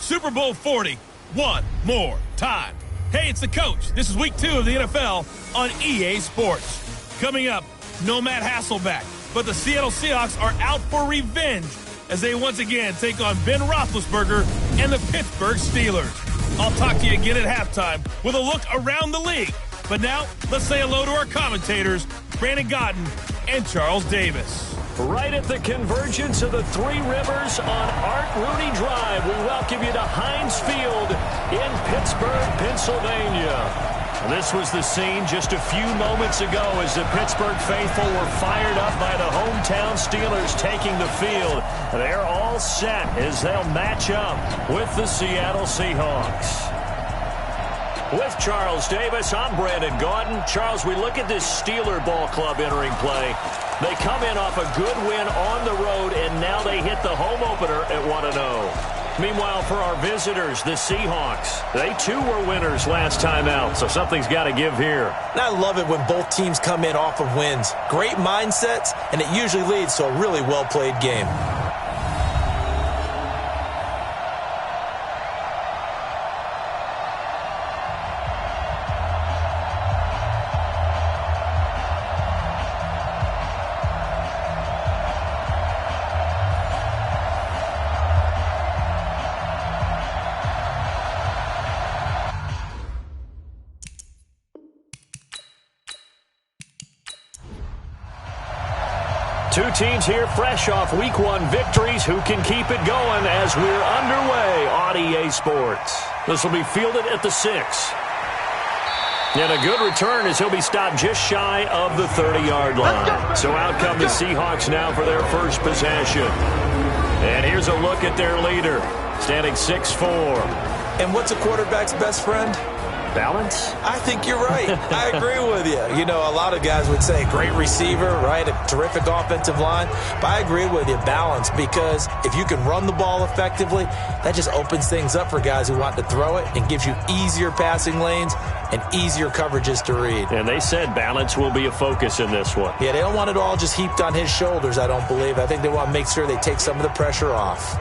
Super Bowl 40 one more time. Hey, it's the coach. This is week 2 of the NFL on EA Sports. Coming up, no Matt Hasselbeck, but the Seattle Seahawks are out for revenge as they once again take on Ben Roethlisberger and the Pittsburgh Steelers. I'll talk to you again at halftime with a look around the league. But now, let's say hello to our commentators, Brandon Godden and Charles Davis. Right at the convergence of the Three Rivers on Art Rooney Drive, we welcome you to Heinz Field in Pittsburgh, Pennsylvania. This was the scene just a few moments ago as the Pittsburgh faithful were fired up by the hometown Steelers taking the field. They're all set as they'll match up with the Seattle Seahawks. With Charles Davis, I'm Brandon Gaudin. Charles, we look at this Steeler ball club entering play. They come in off a good win on the road, and now they hit the home opener at 1-0. Meanwhile, for our visitors, the Seahawks, they too were winners last time out, so something's got to give here. And I love it when both teams come in off of wins. Great mindsets, and it usually leads to a really well-played game. Two teams here fresh off Week 1 victories. Who can keep it going as we're underway on EA Sports? This will be fielded at the 6. And a good return as he'll be stopped just shy of the 30-yard line. So out come the Seahawks now for their first possession. And here's a look at their leader, standing 6'4". And what's a quarterback's best friend? Balance? I think you're right. I agree with you. You know, a lot of guys would say great receiver, right? A terrific offensive line. But I agree with you, balance, because if you can run the ball effectively, that just opens things up for guys who want to throw it and gives you easier passing lanes and easier coverages to read. And they said balance will be a focus in this one. Yeah, they don't want it all just heaped on his shoulders, I don't believe. I think they want to make sure they take some of the pressure off.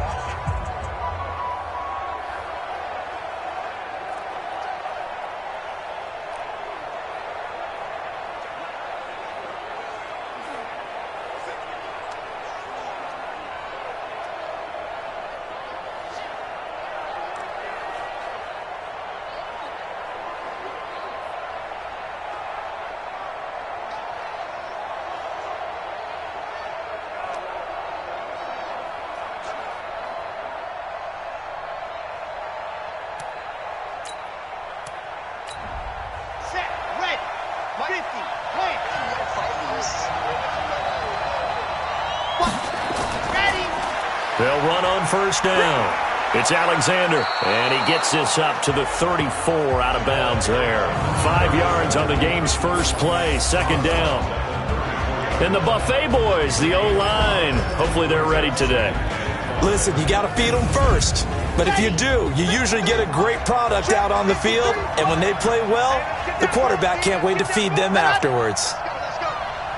They'll run on first down. It's Alexander, and he gets this up to the 34 out of bounds there. 5 yards on the game's first play, second down. And the Buffet boys, the O-line, hopefully they're ready today. Listen, you got to feed them first. But if you do, you usually get a great product out on the field, and when they play well, the quarterback can't wait to feed them afterwards.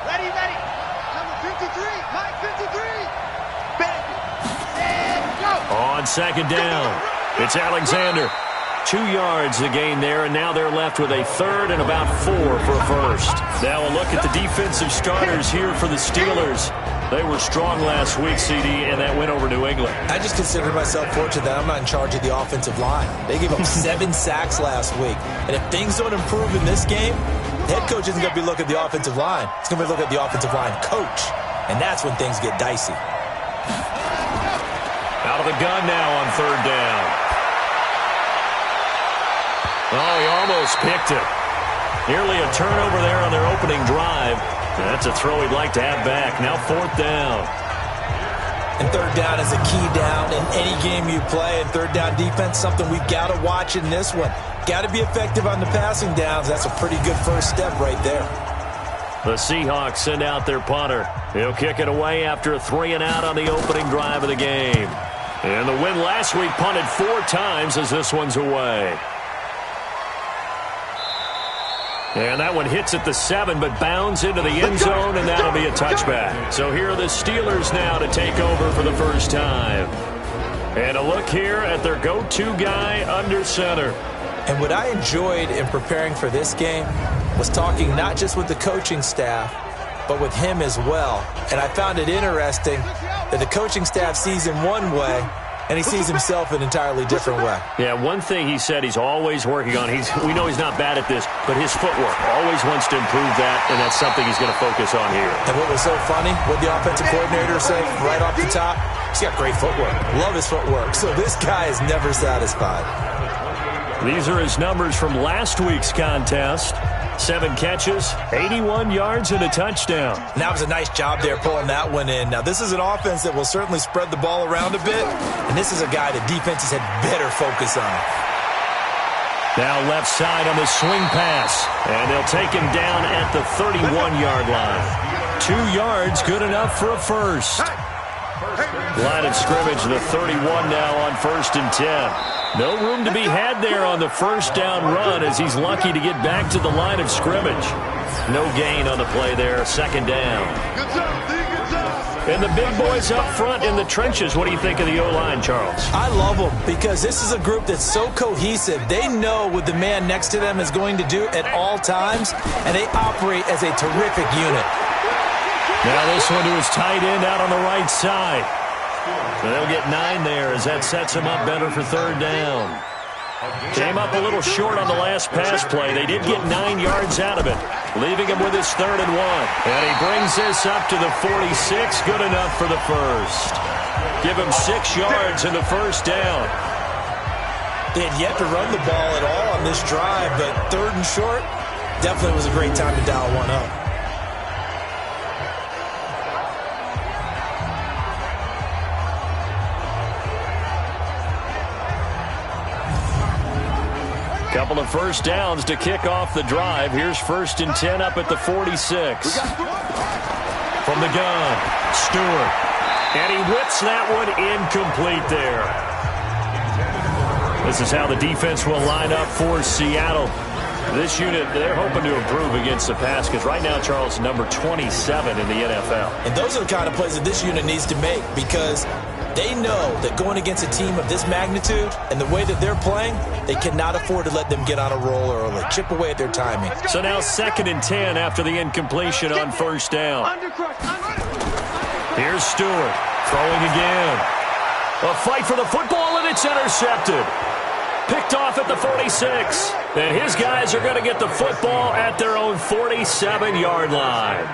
Ready. Number 53, Mike 53. On second down, it's Alexander. 2 yards the gain there, and now they're left with a third and about 4 for a first. Now a look at the defensive starters here for the Steelers. They were strong last week, CD, and that win over New England. I just consider myself fortunate that I'm not in charge of the offensive line. They gave up 7 sacks last week. And if things don't improve in this game, the head coach isn't going to be looking at the offensive line. He's going to be looking at the offensive line coach. And that's when things get dicey. Out of the gun now on third down. Oh, he almost picked it. Nearly a turnover there on their opening drive. That's a throw he'd like to have back. Now fourth down. And third down is a key down in any game you play. And third down defense, something we've got to watch in this one. Got to be effective on the passing downs. That's a pretty good first step right there. The Seahawks send out their punter. He'll kick it away after a 3-and-out on the opening drive of the game. And the win last week punted 4 times as this one's away. And that one hits at the 7, but bounds into the end zone, and that'll be a touchback. So here are the Steelers now to take over for the first time. And a look here at their go-to guy under center. And what I enjoyed in preparing for this game was talking not just with the coaching staff, but with him as well. And I found it interesting that the coaching staff sees him one way, and he sees himself an entirely different way. Yeah, one thing he said he's always working on, we know he's not bad at this, but his footwork, always wants to improve that, and that's something he's going to focus on here. And what was so funny, what the offensive coordinator said right off the top, he's got great footwork. Love his footwork. So this guy is never satisfied. These are his numbers from last week's contest. 7 catches, 81 yards, and a touchdown. And that was a nice job there pulling that one in. Now, this is an offense that will certainly spread the ball around a bit, and this is a guy that defenses had better focus on. Now left side on the swing pass, and they'll take him down at the 31-yard line. 2 yards, good enough for a first. Line of scrimmage, the 31 now on 1st and 10. No room to be had there on the first down run as he's lucky to get back to the line of scrimmage. No gain on the play there, 2nd down. And the big boys up front in the trenches. What do you think of the O-line, Charles? I love them because this is a group that's so cohesive. They know what the man next to them is going to do at all times, and they operate as a terrific unit. Now this one to his tight end out on the right side. So they'll get 9 there as that sets him up better for 3rd down. Came up a little short on the last pass play. They did get 9 yards out of it, leaving him with his 3rd and 1. And he brings this up to the 46, good enough for the first. Give him 6 yards in the first down. They had yet to run the ball at all on this drive, but 3rd and short definitely was a great time to dial one up. Couple of first downs to kick off the drive. Here's 1st and 10 up at the 46. From the gun, Stewart. And he whips that one incomplete there. This is how the defense will line up for Seattle. This unit, they're hoping to improve against the pass because right now, Charles, number 27 in the NFL. And those are the kind of plays that this unit needs to make because they know that going against a team of this magnitude and the way that they're playing, they cannot afford to let them get on a roll early. Chip away at their timing. So now 2nd and 10 after the incompletion on 1st down. Here's Stewart throwing again. A fight for the football, and it's intercepted. Picked off at the 46. And his guys are going to get the football at their own 47-yard line.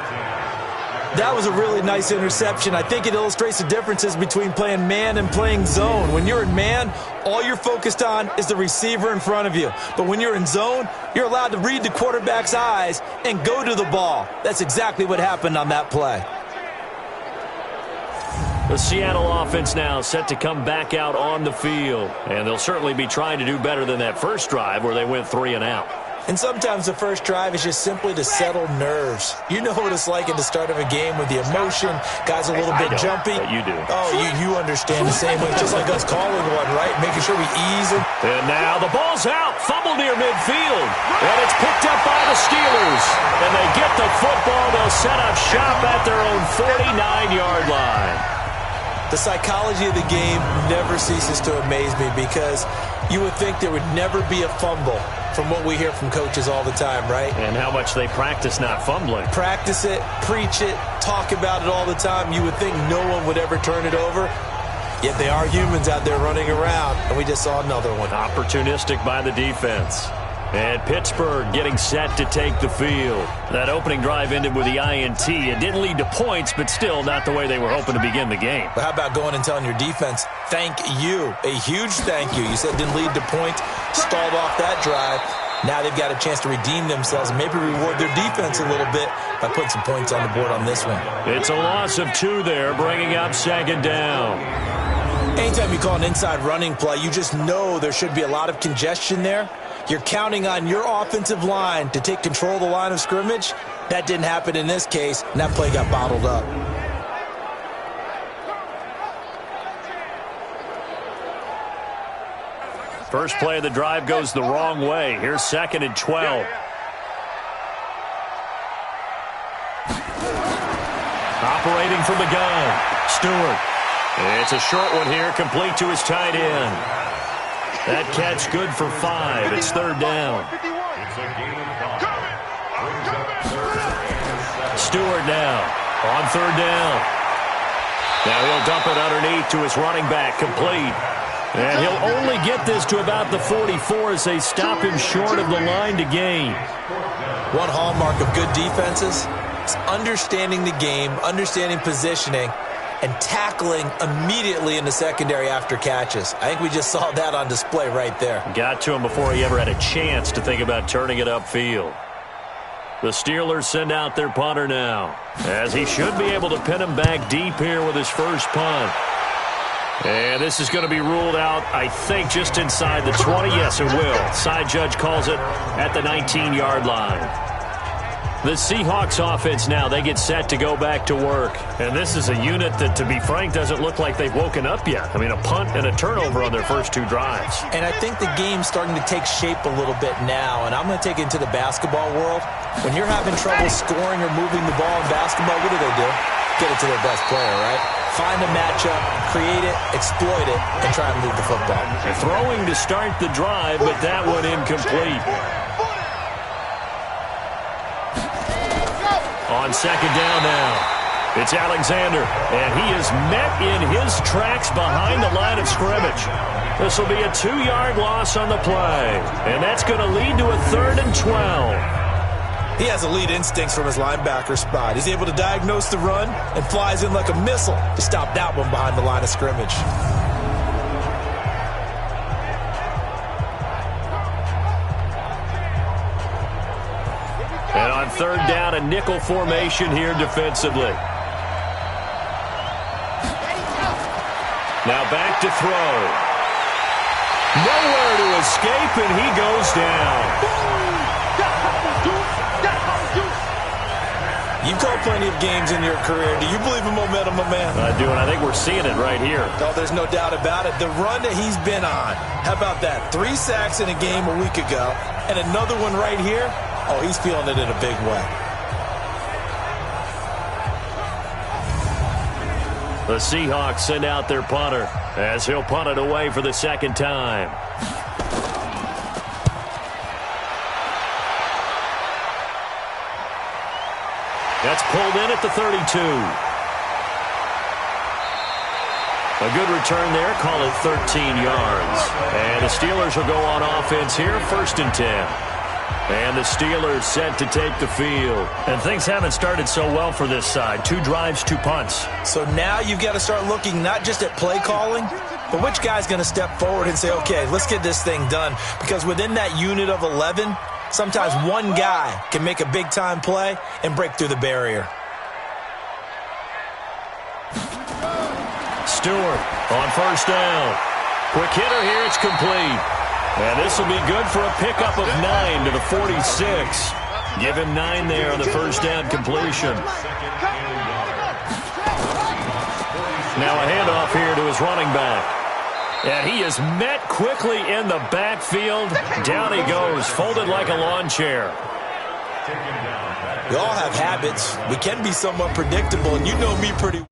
That was a really nice interception. I think it illustrates the differences between playing man and playing zone. When you're in man, all you're focused on is the receiver in front of you. But when you're in zone, you're allowed to read the quarterback's eyes and go to the ball. That's exactly what happened on that play. The Seattle offense now set to come back out on the field. And they'll certainly be trying to do better than that first drive where they went 3 and out. And sometimes the first drive is just simply to settle nerves. You know what it's like at the start of a game with the emotion. Guys a little bit jumpy. But you do. Oh, you understand the same way. Just like us calling one, right? Making sure we ease them. And now the ball's out. Fumble near midfield. And it's picked up by the Steelers. And they get the football. They'll set up shop at their own 49-yard line. The psychology of the game never ceases to amaze me because you would think there would never be a fumble from what we hear from coaches all the time, right? And how much they practice not fumbling. Practice it, preach it, talk about it all the time. You would think no one would ever turn it over. Yet they are humans out there running around, and we just saw another one. Opportunistic by the defense. And Pittsburgh getting set to take the field. That opening drive ended with the INT. It didn't lead to points, but still not the way they were hoping to begin the game. But how about going and telling your defense, thank you, a huge thank you. You said it didn't lead to points, stalled off that drive. Now they've got a chance to redeem themselves and maybe reward their defense a little bit by putting some points on the board on this one. It's a loss of 2 there, bringing up 2nd down. Anytime you call an inside running play, you just know there should be a lot of congestion there. You're counting on your offensive line to take control of the line of scrimmage. That didn't happen in this case, and that play got bottled up. First play of the drive goes the wrong way. Here's 2nd and 12. Operating from the gun, Stewart. It's a short one here, complete to his tight end. That catch good for 5. It's third down. Stewart now on third down. Now he'll dump it underneath to his running back, complete. And he'll only get this to about the 44 as they stop him short of the line to gain. One hallmark of good defenses is understanding the game, understanding positioning, and tackling immediately in the secondary after catches. I think we just saw that on display right there. Got to him before he ever had a chance to think about turning it upfield. The Steelers send out their punter now, as he should be able to pin him back deep here with his first punt. And this is going to be ruled out, I think, just inside the 20. Yes, it will. Side judge calls it at the 19-yard line. The Seahawks offense now, they get set to go back to work. And this is a unit that, to be frank, doesn't look like they've woken up yet. I mean, a punt and a turnover on their first 2 drives. And I think the game's starting to take shape a little bit now. And I'm going to take it into the basketball world. When you're having trouble scoring or moving the ball in basketball, what do? Get it to their best player, right? Find a matchup, create it, exploit it, and try and move the football. They're throwing to start the drive, but that one incomplete. On second down now, it's Alexander, and he is met in his tracks behind the line of scrimmage. This will be a 2-yard loss on the play, and that's going to lead to a 3rd and 12. He has elite instincts from his linebacker spot. He's able to diagnose the run and flies in like a missile to stop that one behind the line of scrimmage. And on third down, a nickel formation here defensively. Now back to throw. Nowhere to escape, and he goes down. You've called plenty of games in your career. Do you believe in momentum, my man? I do, and I think we're seeing it right here. No, there's no doubt about it. The run that he's been on. How about that? 3 sacks in a game a week ago, and another one right here. Oh, he's feeling it in a big way. The Seahawks send out their punter as he'll punt it away for the second time. That's pulled in at the 32. A good return there, call it 13 yards. And the Steelers will go on offense here, 1st and 10. And the Steelers set to take the field. And things haven't started so well for this side. 2 drives, 2 punts. So now you've got to start looking not just at play calling, but which guy's going to step forward and say, okay, let's get this thing done. Because within that unit of 11, sometimes one guy can make a big-time play and break through the barrier. Stewart on first down. Quick hitter here, it's complete. And this will be good for a pickup of 9 to the 46. Give him 9 there on the first down completion. Now a handoff here to his running back. And he is met quickly in the backfield. Down he goes, folded like a lawn chair. We all have habits. We can be somewhat predictable, and you know me pretty well.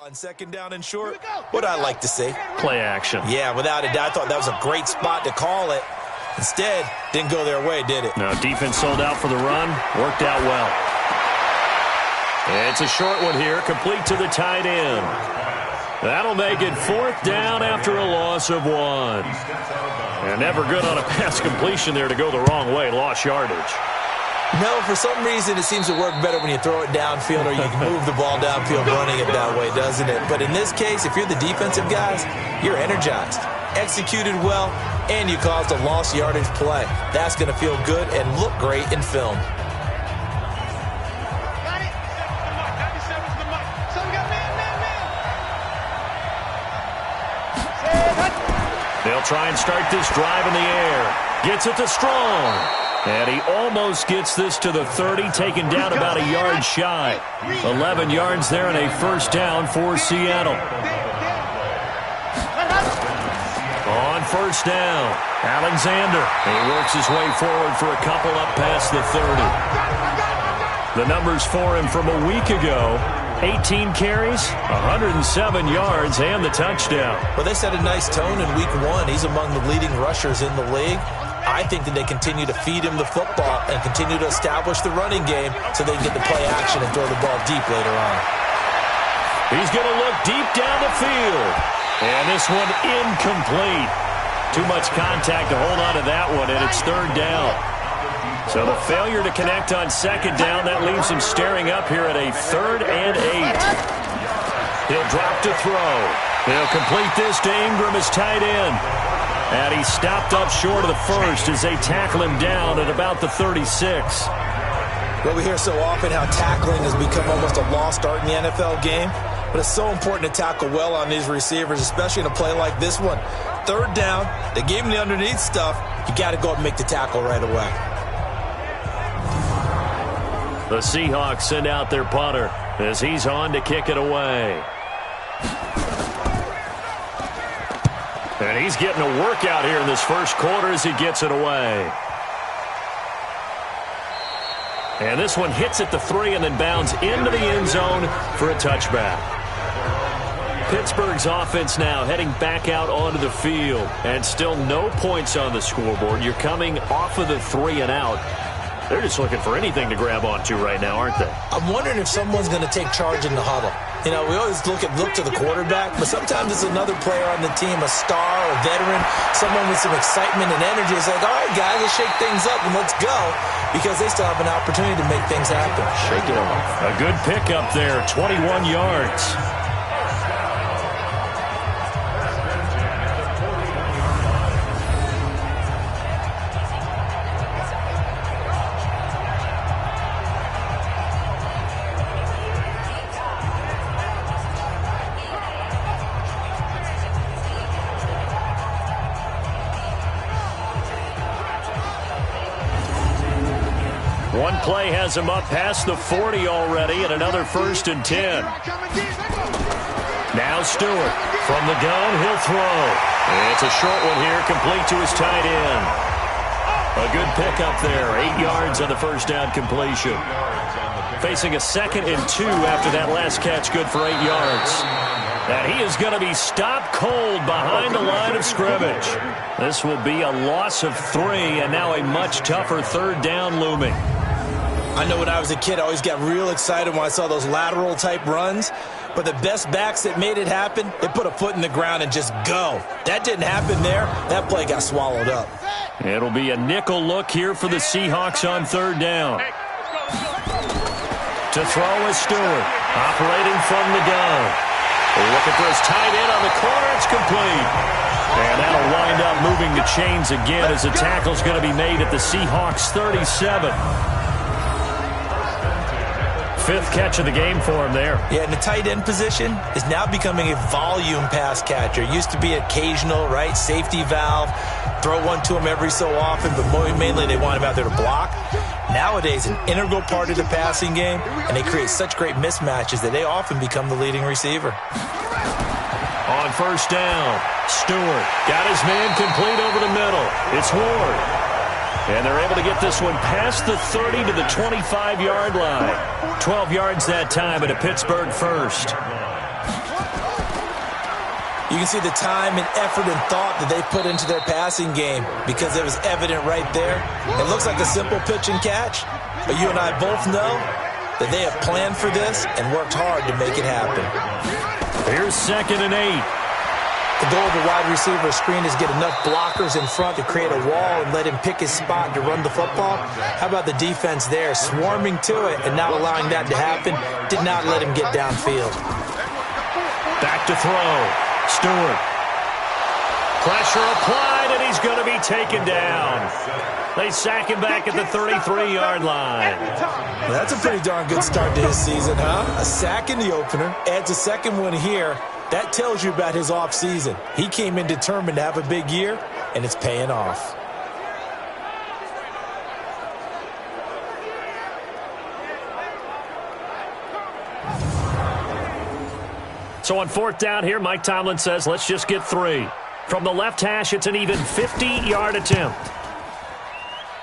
On second down and short, what I like to see. Play action. Yeah, without a doubt. I thought that was a great spot to call it. Instead, didn't go their way, did it? No, defense sold out for the run. Worked out well. It's a short one here, complete to the tight end. That'll make it 4th down after a loss of 1. And never good on a pass completion there to go the wrong way. Lost yardage. No, for some reason it seems to work better when you throw it downfield or you can move the ball downfield running it that way, doesn't it? But in this case, if you're the defensive guys, you're energized, executed well, and you caused a lost yardage play. That's going to feel good and look great in film. They'll try and start this drive in the air. Gets it to Strong. And he almost gets this to the 30, taken down about a yard shy. 11 yards there and a first down for Seattle. On first down, Alexander. He works his way forward for a couple up past the 30. The numbers for him from a week ago: 18 carries, 107 yards, and the touchdown. Well, they set a nice tone in week 1. He's among the leading rushers in the league. I think that they continue to feed him the football and continue to establish the running game so they can get the play action and throw the ball deep later on. He's going to look deep down the field. And this one incomplete. Too much contact to hold on to that one, and it's third down. So the failure to connect on second down, that leaves him staring up here at a 3rd and 8. He'll drop to throw. He'll complete this to Ingram, his tight end. And he stopped up short of the first as they tackle him down at about the 36. Well, we hear so often how tackling has become almost a lost art in the NFL game. But it's so important to tackle well on these receivers, especially in a play like this one. Third down, they gave him the underneath stuff. You got to go and make the tackle right away. The Seahawks send out their punter as he's on to kick it away. And he's getting a workout here in this first quarter as he gets it away. And this one hits at the 3 and then bounds into the end zone for a touchback. Pittsburgh's offense now heading back out onto the field. And still no points on the scoreboard. You're coming off of the 3 and out. They're just looking for anything to grab onto right now, aren't they? I'm wondering if someone's going to take charge in the huddle. You know, we always look to the quarterback, but sometimes it's another player on the team, a star, a veteran, someone with some excitement and energy. It's like, all right, guys, let's shake things up and let's go, because they still have an opportunity to make things happen. Shake it off. A good pickup there, 21 yards. One play has him up past the 40 already, and another 1st and 10. Now Stewart from the gun, he'll throw. It's a short one here, complete to his tight end. A good pickup there, 8 yards on the first down completion. Facing a 2nd and 2 after that last catch, good for 8 yards. And he is going to be stopped cold behind the line of scrimmage. This will be a loss of 3, and now a much tougher 3rd down looming. I know when I was a kid, I always got real excited when I saw those lateral-type runs. But the best backs that made it happen, they put a foot in the ground and just go. That didn't happen there. That play got swallowed up. It'll be a nickel look here for the Seahawks on 3rd down. To throw is Stewart, operating from the gun. Looking for his tight end on the corner. It's complete. And that'll wind up moving the chains again as the tackle's going to be made at the Seahawks 37. 5th catch of the game for him there. Yeah, and the tight end position is now becoming a volume pass catcher. Used to be occasional, right? Safety valve. Throw one to him every so often, but mainly they want him out there to block. Nowadays, an integral part of the passing game, and they create such great mismatches that they often become the leading receiver. On 1st down, Stewart got his man complete over the middle. It's Ward. And they're able to get this one past the 30 to the 25-yard line. 12 yards that time at a Pittsburgh 1st. You can see the time and effort and thought that they put into their passing game because it was evident right there. It looks like a simple pitch and catch, but you and I both know that they have planned for this and worked hard to make it happen. Here's 2nd and 8. The goal of a wide receiver screen is get enough blockers in front to create a wall and let him pick his spot to run the football. How about the defense there, swarming to it and not allowing that to happen? Did not let him get downfield. Back to throw. Stewart. Pressure applied, and he's going to be taken down. They sack him back at the 33-yard line. Well, that's a pretty darn good start to his season, huh? A sack in the opener, adds a 2nd one here. That tells you about his offseason. He came in determined to have a big year, and it's paying off. So on 4th down here, Mike Tomlin says, let's just get 3. From the left hash, it's an even 50-yard attempt.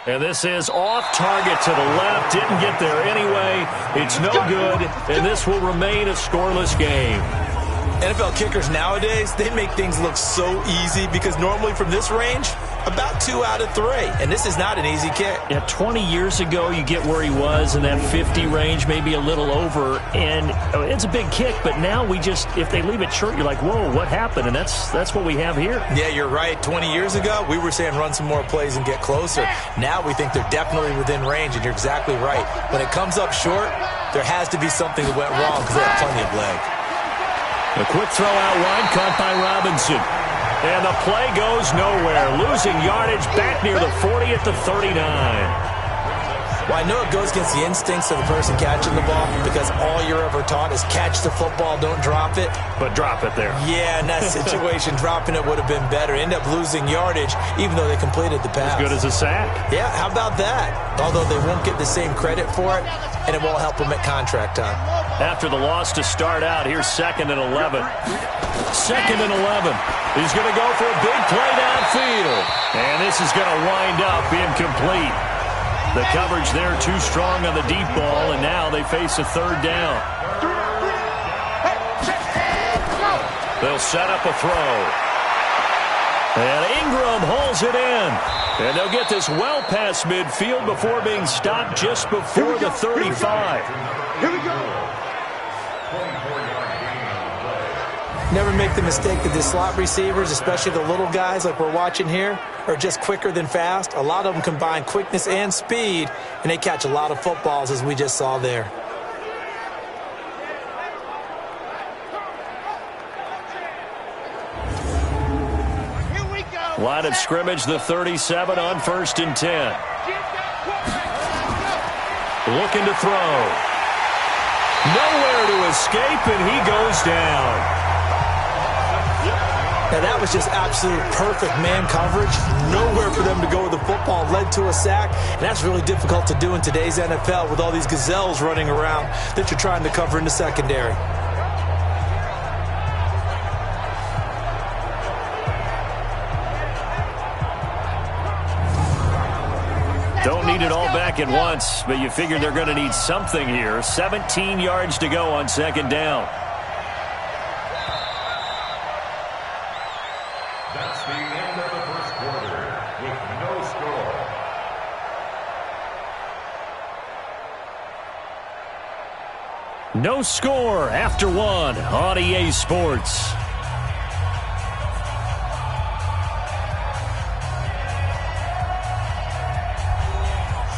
And this is off target to the left. Didn't get there anyway. It's no good, and this will remain a scoreless game. NFL kickers nowadays, they make things look so easy because normally from this range, about 2 out of 3. And this is not an easy kick. Yeah, 20 years ago, you get where he was in that 50 range, maybe a little over. And it's a big kick, but now we just, if they leave it short, you're like, whoa, what happened? And that's what we have here. Yeah, you're right. 20 years ago, we were saying run some more plays and get closer. Now we think they're definitely within range, and you're exactly right. When it comes up short, there has to be something that went wrong because they have plenty of leg. A quick throw out wide, caught by Robinson. And the play goes nowhere. Losing yardage back near the 40 at the 39. Well, I know it goes against the instincts of the person catching the ball because all you're ever taught is catch the football, don't drop it. But drop it there. Yeah, in that situation, dropping it would have been better. End up losing yardage even though they completed the pass. As good as a sack. Yeah, how about that? Although they won't get the same credit for it, and it won't help them at contract time. After the loss to start out, here's 2nd and 11. 2nd and 11. He's going to go for a big play downfield. And this is going to wind up incomplete. The coverage there too strong on the deep ball, and now they face a 3rd down. They'll set up a throw. And Ingram hauls it in. And they'll get this well past midfield before being stopped just before the 35. Here we go. Never make the mistake that the slot receivers, especially the little guys like we're watching here, are just quicker than fast. A lot of them combine quickness and speed, and they catch a lot of footballs, as we just saw there. Here we go. Line of scrimmage, the 37 on 1st and 10. Looking to throw. Nowhere to escape, and he goes down. Now, that was just absolute perfect man coverage. Nowhere for them to go with the football. Led to a sack. And that's really difficult to do in today's NFL with all these gazelles running around that you're trying to cover in the secondary. Don't need it all back at once, but you figure they're going to need something here. 17 yards to go on 2nd down. That's the end of the first quarter with no score. No score after 1 on EA Sports.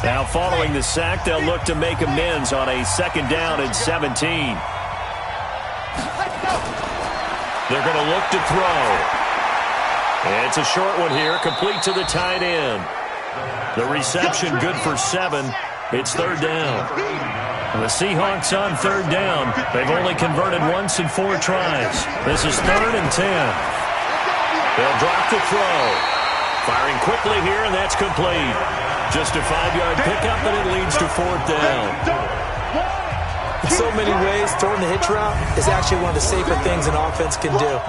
Now following the sack, they'll look to make amends on a 2nd down and 17. They're going to look to throw. It's a short one here, complete to the tight end. The reception good for 7. It's 3rd down. The Seahawks on 3rd down. They've only converted once in 4 tries. This is 3rd and 10. They'll drop the throw. Firing quickly here, and that's complete. Just a 5-yard pickup, and it leads to 4th down. In so many ways, throwing the hitch route is actually one of the safer things an offense can do.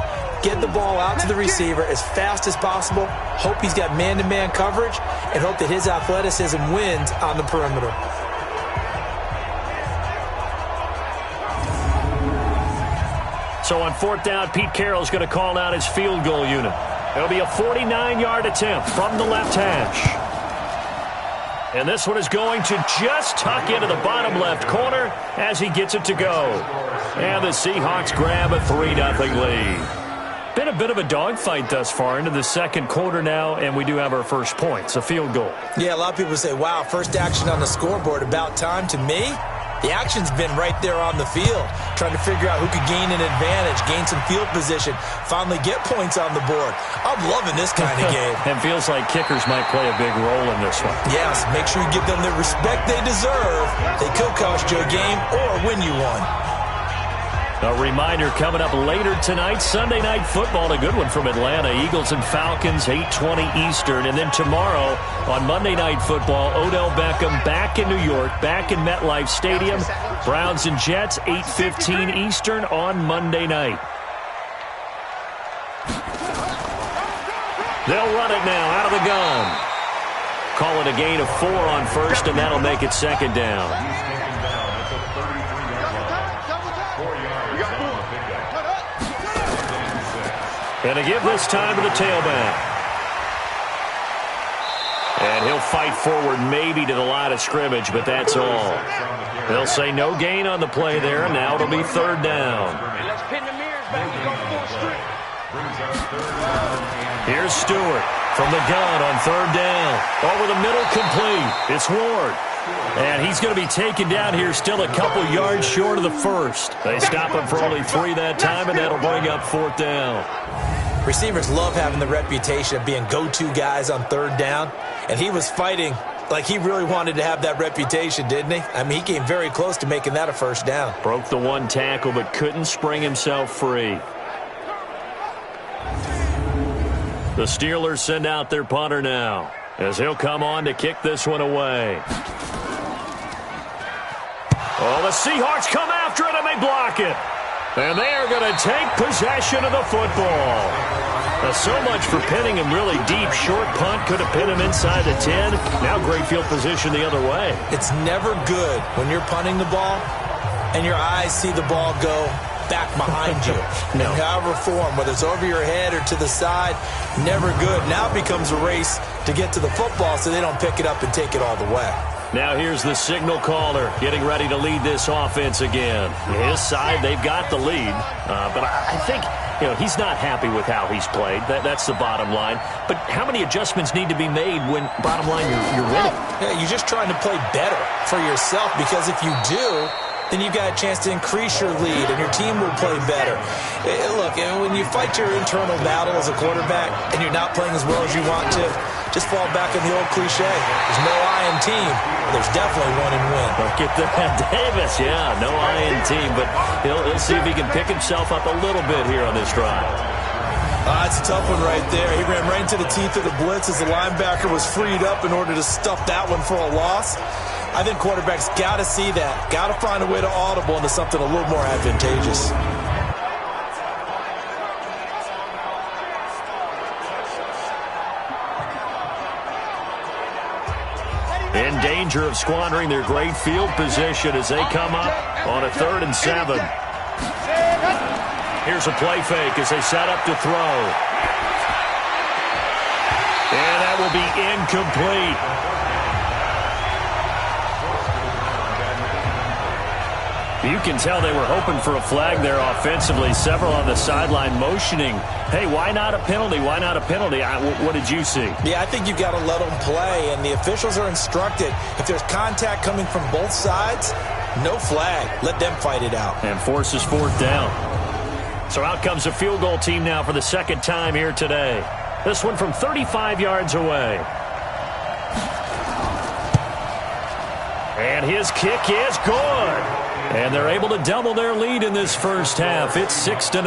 Get the ball out to the receiver as fast as possible, hope he's got man-to-man coverage, and hope that his athleticism wins on the perimeter. So on 4th down, Pete Carroll's going to call out his field goal unit. It'll be a 49-yard attempt from the left hash. And this one is going to just tuck into the bottom left corner as he gets it to go. And the Seahawks grab a 3-0 lead. Been a bit of a dogfight thus far into the 2nd quarter now, and we do have our first points, a field goal. Yeah, a lot of people say, wow, first action on the scoreboard, about time. To me, the action's been right there on the field, trying to figure out who could gain an advantage, gain some field position, finally get points on the board. I'm loving this kind of game. And feels like kickers might play a big role in this one. Yes, make sure you give them the respect they deserve. They could cost you a game or win you one. A reminder coming up later tonight, Sunday Night Football, a good one from Atlanta. Eagles and Falcons, 8:20 Eastern. And then tomorrow on Monday Night Football, Odell Beckham back in New York, back in MetLife Stadium. Browns and Jets, 8:15 Eastern on Monday night. They'll run it now out of the gun. Call it a gain of 4 on first, and that'll make it second down. And to give this time to the tailback. And he'll fight forward maybe to the line of scrimmage, but that's all. They'll say no gain on the play there, and now it'll be third down. Let's pin the mirrors back and go full strip. Here's Stewart from the gun on third down. Over the middle, complete. It's Ward. And he's going to be taken down here still a couple yards short of the first. They stop him for only 3 that time, and that'll bring up fourth down. Receivers love having the reputation of being go-to guys on third down, and he was fighting like he really wanted to have that reputation, didn't he? I mean, he came very close to making that a first down. Broke the one tackle, but couldn't spring himself free. The Steelers send out their punter now, as he'll come on to kick this one away. Oh, the Seahawks come after it, and they block it. And they are going to take possession of the football. So much for pinning him really deep. Short punt could have pinned him inside the 10. Now great field position the other way. It's never good when you're punting the ball and your eyes see the ball go back behind you. No. In however form, whether it's over your head or to the side, never good. Now it becomes a race to get to the football so they don't pick it up and take it all the way. Now here's the signal caller getting ready to lead this offense again. His side, they've got the lead. But I think, he's not happy with how he's played. That's the bottom line. But how many adjustments need to be made when, bottom line, you're winning? Yeah, you're just trying to play better for yourself, because if you do, then you've got a chance to increase your lead, and your team will play better. Look, when you fight your internal battle as a quarterback and you're not playing as well as you want to, just fall back on the old cliche. There's no I in team. There's definitely one in win. Look at that, Davis. Yeah, no I in team, but he'll see if he can pick himself up a little bit here on this drive. It's a tough one right there. He ran right into the teeth of the blitz as the linebacker was freed up in order to stuff that one for a loss. I think quarterbacks got to see that. Got to find a way to audible into something a little more advantageous. In danger of squandering their great field position as they come up on a 3rd and 7. Here's a play fake as they set up to throw. And that will be incomplete. You can tell they were hoping for a flag there offensively. Several on the sideline motioning, hey, why not a penalty? Why not a penalty? What did you see? Yeah, I think you've got to let them play, and the officials are instructed. If there's contact coming from both sides, no flag. Let them fight it out. And forces fourth down. So out comes a field goal team now for the second time here today. This one from 35 yards away. And his kick is good. And they're able to double their lead in this first half. It's 6-0.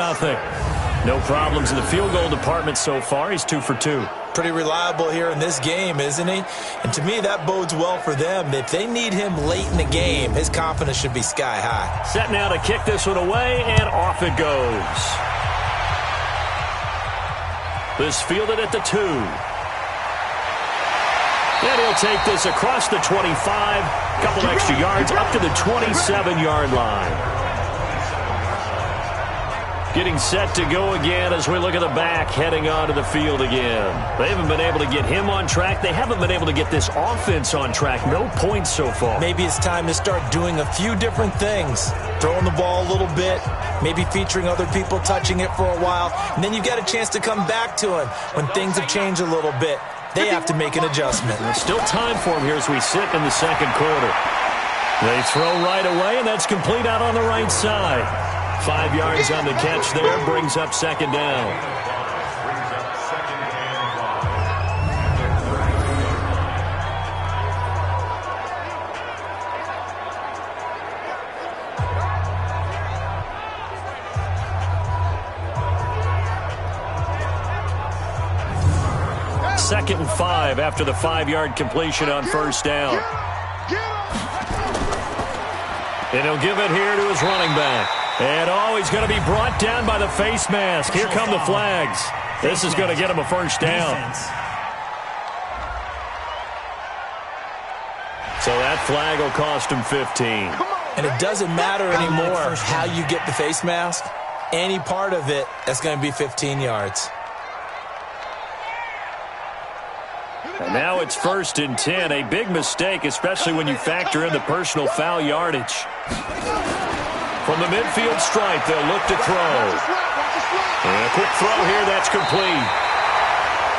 No problems in the field goal department so far. He's 2 for 2. Pretty reliable here in this game, isn't he? And to me, that bodes well for them. If they need him late in the game, his confidence should be sky high. Set now to kick this one away, and off it goes. This fielded at the 2. And he'll take this across the 25. Couple extra yards up to the 27-yard line. Getting set to go again as we look at the back heading onto the field again. They haven't been able to get him on track. They haven't been able to get this offense on track. No points so far. Maybe it's time to start doing a few different things. Throwing the ball a little bit, maybe featuring other people touching it for a while, and then you've got a chance to come back to him when things have changed a little bit. They have to make an adjustment. There's still time for him here as we sit in the second quarter. They throw right away, and that's complete out on the right side. 5 yards on the catch there, brings up second down. Second and 5 after the 5-yard completion on first down. And he'll give it here to his running back. And he's going to be brought down by the face mask. Here come the flags. This is going to get him a first down. So that flag will cost him 15. And it doesn't matter anymore how you get the face mask. Any part of it, that's going to be 15 yards. And now it's 1st and 10. A big mistake, especially when you factor in the personal foul yardage. From the midfield stripe, they'll look to throw. And a quick throw here, that's complete.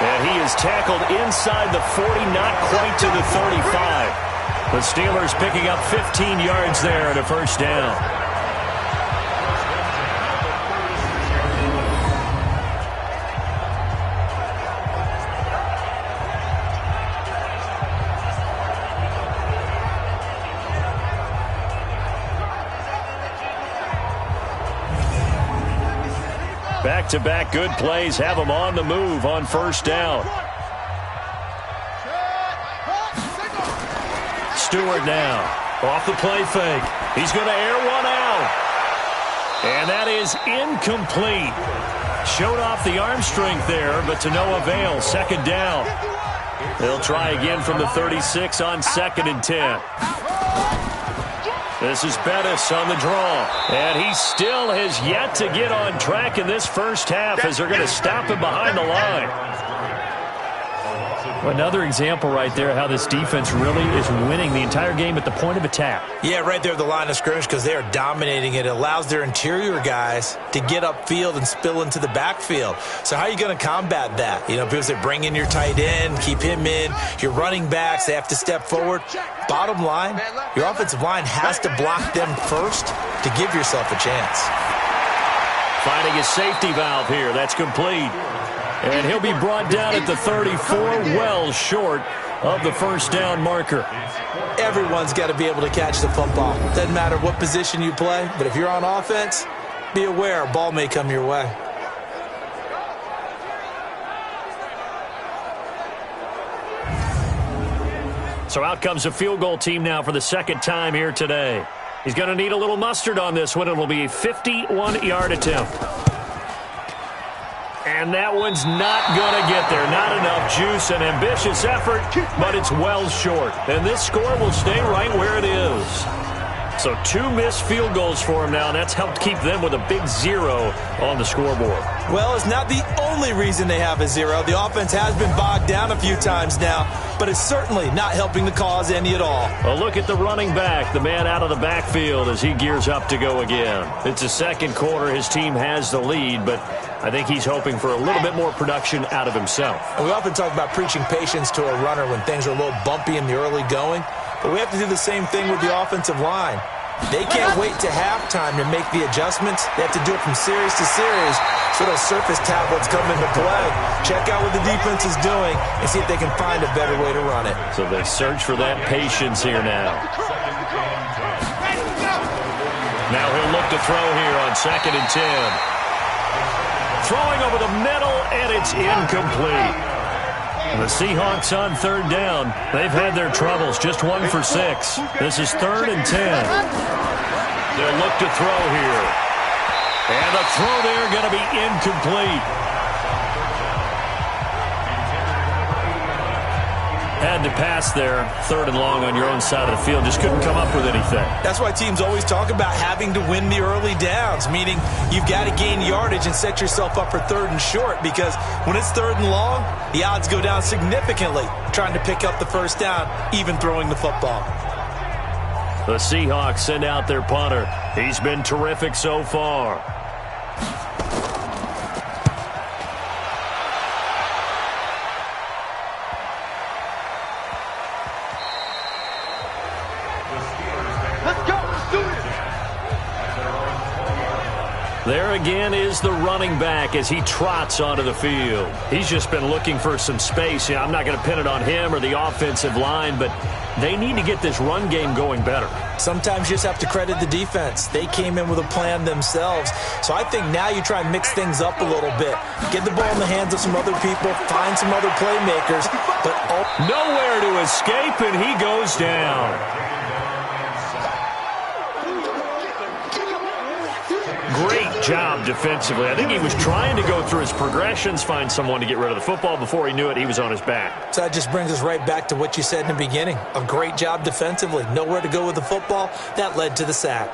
And he is tackled inside the 40, not quite to the 35. The Steelers picking up 15 yards there at a first down. Back-to-back good plays have them on the move on first down. Stewart now off the play fake. He's going to air one out. And that is incomplete. Showed off the arm strength there, but to no avail. Second down. They'll try again from the 36 on 2nd and 10. This is Bettis on the draw. And he still has yet to get on track in this first half as they're going to stop him behind the line. Another example right there how this defense really is winning the entire game at the point of attack. Yeah, right there at the line of scrimmage because they are dominating it. It allows their interior guys to get upfield and spill into the backfield. So how are you going to combat that? You know, people say bring in your tight end, keep him in. Your running backs, they have to step forward. Bottom line, your offensive line has to block them first to give yourself a chance. Finding a safety valve here. That's complete. And he'll be brought down at the 34, well short of the first down marker. Everyone's got to be able to catch the football. Doesn't matter what position you play, but if you're on offense, be aware a ball may come your way. So out comes a field goal team now for the second time here today. He's going to need a little mustard on this one. It'll be a 51-yard attempt. And that one's not going to get there. Not enough juice, an ambitious effort, but it's well short. And this score will stay right where it is. So 2 missed field goals for him now, and that's helped keep them with a big 0 on the scoreboard. Well, it's not the only reason they have a 0. The offense has been bogged down a few times now, but it's certainly not helping the cause any at all. A look at the running back, the man out of the backfield as he gears up to go again. It's the second quarter. His team has the lead, but I think he's hoping for a little bit more production out of himself. And we often talk about preaching patience to a runner when things are a little bumpy in the early going, but we have to do the same thing with the offensive line. They can't wait to halftime to make the adjustments. They have to do it from series to series so those surface tablets come into play. Check out what the defense is doing and see if they can find a better way to run it. So they search for that patience here now. Now he'll look to throw here on 2nd and 10. Throwing over the middle, and it's incomplete. The Seahawks on 3rd down. They've had their troubles, just 1 for 6. This is 3rd and 10. They'll look to throw here. And the throw there going to be incomplete. Had to pass there, 3rd and long on your own side of the field. Just couldn't come up with anything. That's why teams always talk about having to win the early downs, meaning you've got to gain yardage and set yourself up for 3rd and short, because when it's 3rd and long, the odds go down significantly trying to pick up the first down, even throwing the football. The Seahawks send out their punter. He's been terrific so far. There again is the running back as he trots onto the field. He's just been looking for some space. I'm not going to pin it on him or the offensive line, but they need to get this run game going better. Sometimes you just have to credit the defense. They came in with a plan themselves. So I think now you try and mix things up a little bit. Get the ball in the hands of some other people, find some other playmakers. But nowhere to escape, and he goes down. Great job defensively. I think he was trying to go through his progressions, find someone to get rid of the football. Before he knew it, he was on his back. So that just brings us right back to what you said in the beginning. A great job defensively. Nowhere to go with the football. That led to the sack.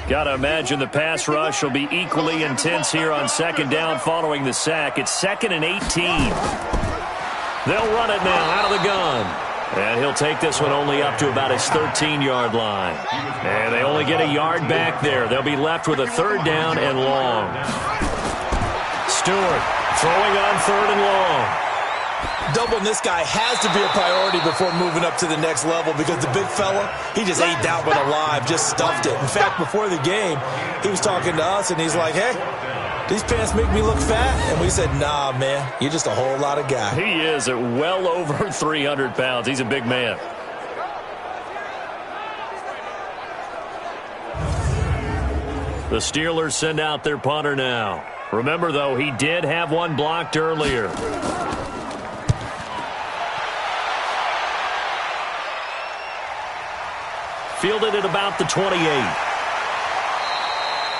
Got to imagine the pass rush will be equally intense here on second down following the sack. It's 2nd and 18. They'll run it now out of the gun. And he'll take this one only up to about his 13-yard line. And they only get a yard back there. They'll be left with a 3rd down and long. Stewart throwing on 3rd and long. Doubling this guy has to be a priority before moving up to the next level because the big fella, he just ate that one alive, just stuffed it. In fact, before the game, he was talking to us, and he's like, hey, these pants make me look fat? And we said, nah, man, you're just a whole lot of guy. He is at well over 300 pounds. He's a big man. The Steelers send out their punter now. Remember, though, he did have one blocked earlier. Fielded at about the 28.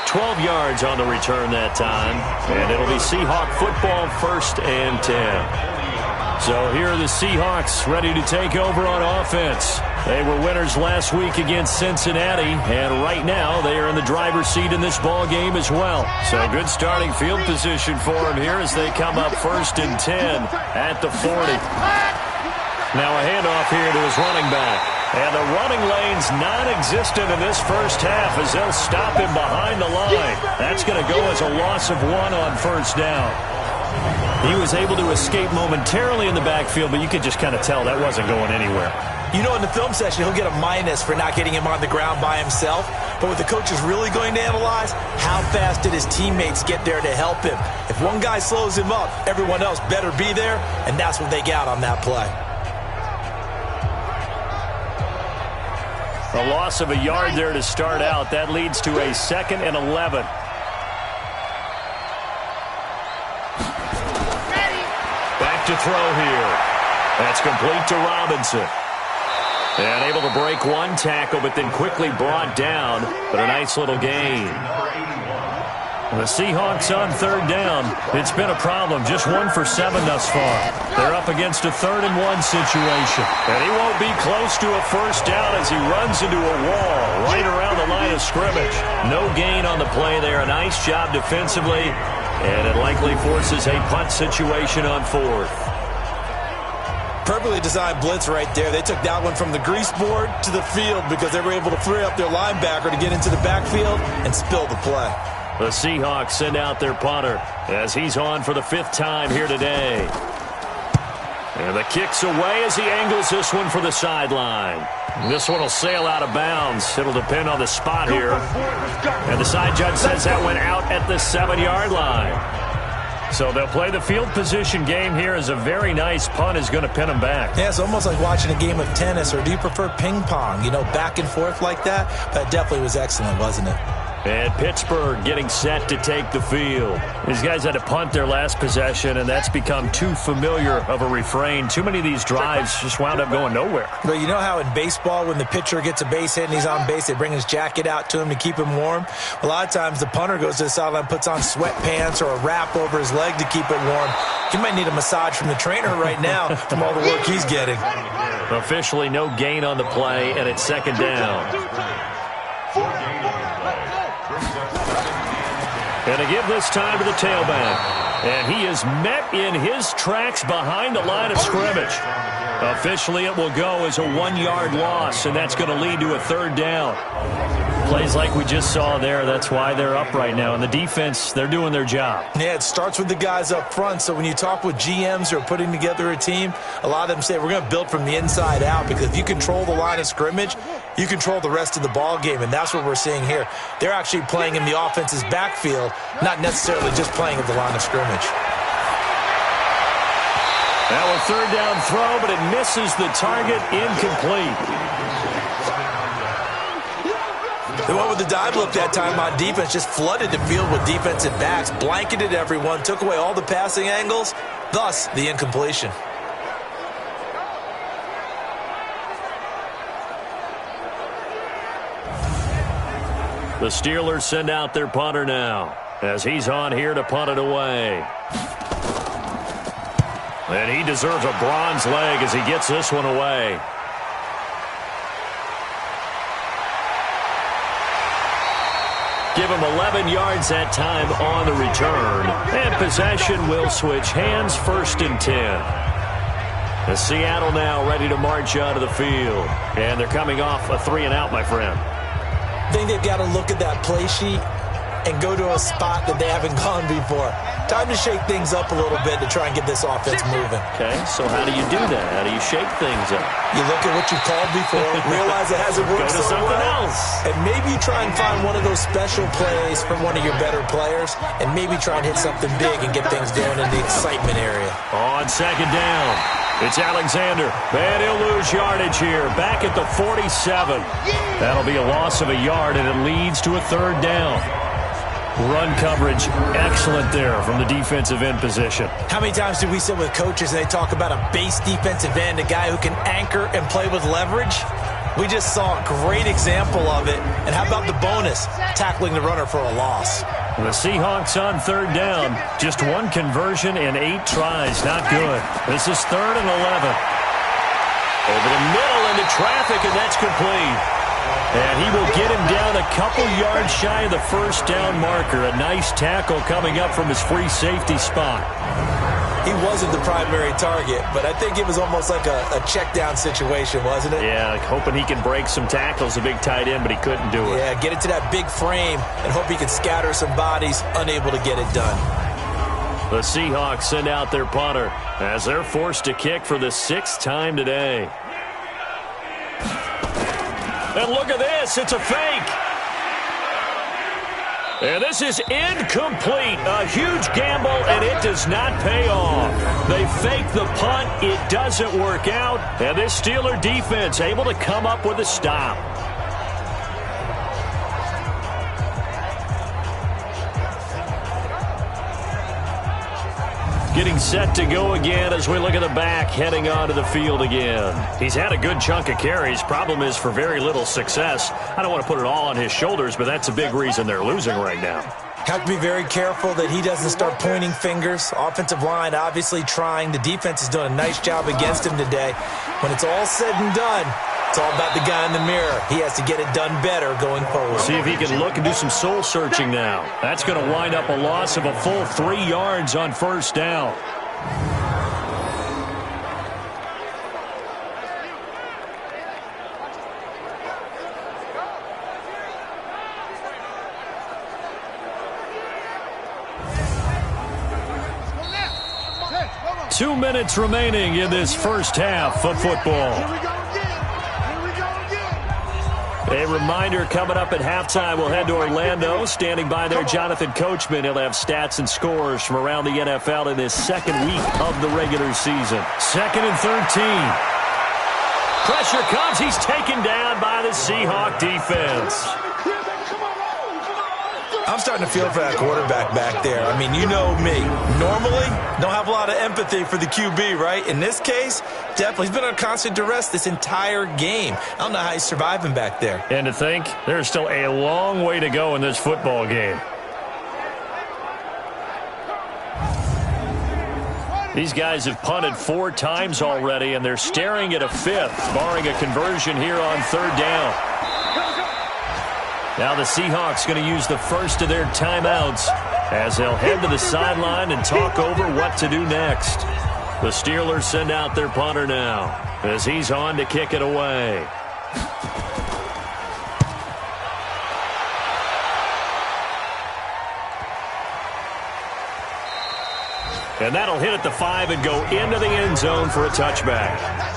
12 yards on the return that time. And it'll be Seahawk football, 1st and 10. So here are the Seahawks ready to take over on offense. They were winners last week against Cincinnati, and right now they are in the driver's seat in this ball game as well. So good starting field position for them here as they come up 1st and 10 at the 40. Now a handoff here to his running back. And the running lane's non-existent in this first half as they'll stop him behind the line. That's going to go as a loss of 1 on 1st down. He was able to escape momentarily in the backfield, but you could just kind of tell that wasn't going anywhere. You know, in the film session, he'll get a minus for not getting him on the ground by himself. But what the coach is really going to analyze, how fast did his teammates get there to help him? If one guy slows him up, everyone else better be there, and that's what they got on that play. A loss of a yard there to start out. That leads to a 2nd and 11. Back to throw here. That's complete to Robinson. And able to break one tackle, but then quickly brought down. But a nice little gain. The Seahawks on 3rd down. It's been a problem. Just 1 for 7 thus far. They're up against a 3rd and 1 situation. And he won't be close to a 1st down as he runs into a wall right around the line of scrimmage. No gain on the play there. A nice job defensively. And it likely forces a punt situation on 4th. Perfectly designed blitz right there. They took that one from the grease board to the field because they were able to free up their linebacker to get into the backfield and spill the play. The Seahawks send out their punter as he's on for the 5th time here today. And the kick's away as he angles this one for the sideline. This one will sail out of bounds. It'll depend on the spot here. And the side judge says that went out at the 7-yard line. So they'll play the field position game here as a very nice punt is going to pin them back. Yeah, it's almost like watching a game of tennis, or do you prefer ping pong? You know, back and forth like that? That definitely was excellent, wasn't it? And Pittsburgh getting set to take the field. These guys had to punt their last possession, and that's become too familiar of a refrain. Too many of these drives just wound up going nowhere. But you know how in baseball, when the pitcher gets a base hit and he's on base, they bring his jacket out to him to keep him warm? A lot of times the punter goes to the sideline, puts on sweatpants or a wrap over his leg to keep it warm. He might need a massage from the trainer right now from all the work he's getting. Officially no gain on the play, and it's 2nd down. And to give this time to the tailback. And he is met in his tracks behind the line of scrimmage. Officially, it will go as a 1-yard loss, and that's going to lead to a 3rd down. Plays like we just saw there, that's why they're up right now. And the defense, they're doing their job. Yeah, it starts with the guys up front. So when you talk with GMs who are putting together a team, a lot of them say we're going to build from the inside out, because if you control the line of scrimmage, you control the rest of the ball game, and that's what we're seeing here. They're actually playing in the offense's backfield, not necessarily just playing at the line of scrimmage. Now a 3rd down throw, but it misses the target, incomplete. They went with the dive look that time on defense, just flooded the field with defensive backs, blanketed everyone, took away all the passing angles, thus the incompletion. The Steelers send out their punter now as he's on here to punt it away. And he deserves a bronze leg as he gets this one away. Give him 11 yards that time on the return. And possession will switch hands, 1st and 10. The Seattle now ready to march out of the field. And they're coming off a 3-and-out, my friend. I think they've got to look at that play sheet and go to a spot that they haven't gone before. Time to shake things up a little bit to try and get this offense moving. Okay, so how do you do that? How do you shake things up? You look at what you've called before, realize it hasn't worked Go to so something well, else. and maybe try and find one of those special plays from one of your better players, and maybe try and hit something big and get things going in the excitement area. On 2nd down, it's Alexander, and he'll lose yardage here, back at the 47. That'll be a loss of a yard, and it leads to a 3rd down. Run coverage, excellent there from the defensive end position. How many times do we sit with coaches and they talk about a base defensive end, a guy who can anchor and play with leverage? We just saw a great example of it. And how about the bonus, tackling the runner for a loss? The Seahawks on 3rd down. Just 1 conversion and 8 tries. Not good. This is 3rd and 11. Over the middle into traffic, and that's complete. And he will get him down a couple yards shy of the 1st down marker. A nice tackle coming up from his free safety spot. He wasn't the primary target, but I think it was almost like a check down situation, wasn't it? Yeah, like hoping he can break some tackles, a big tight end, but he couldn't do it. Yeah, get it to that big frame and hope he can scatter some bodies, unable to get it done. The Seahawks send out their punter as they're forced to kick for the 6th time today. And look at this, it's a fake. And this is incomplete. A huge gamble, and it does not pay off. They fake the punt. It doesn't work out. And this Steeler defense able to come up with a stop. Getting set to go again as we look at the back heading onto the field again. He's had a good chunk of carries. Problem is for very little success. I don't want to put it all on his shoulders, but that's a big reason they're losing right now. Have to be very careful that he doesn't start pointing fingers. Offensive line obviously trying. The defense has done a nice job against him today. When it's all said and done, it's all about the guy in the mirror. He has to get it done better going forward. See if he can look and do some soul searching now. That's going to wind up a loss of a full 3 yards on 1st down. Two minutes remaining in this first half of football. A reminder coming up at halftime, we'll head to Orlando. Standing by there, Jonathan Coachman. He'll have stats and scores from around the NFL in this 2nd week of the regular season. 2nd and 13. Pressure comes. He's taken down by the Seahawk defense. I'm starting to feel for that quarterback back there. I mean, you know me. Normally, don't have a lot of empathy for the QB, right? In this case, definitely. He's been on constant duress this entire game. I don't know how he's surviving back there. And to think, there's still a long way to go in this football game. These guys have punted 4 times already, and they're staring at a 5th, barring a conversion here on 3rd down. Now the Seahawks going to use the first of their timeouts as they'll head to the sideline and talk over what to do next. The Steelers send out their punter now as he's on to kick it away. And that'll hit at the 5 and go into the end zone for a touchback.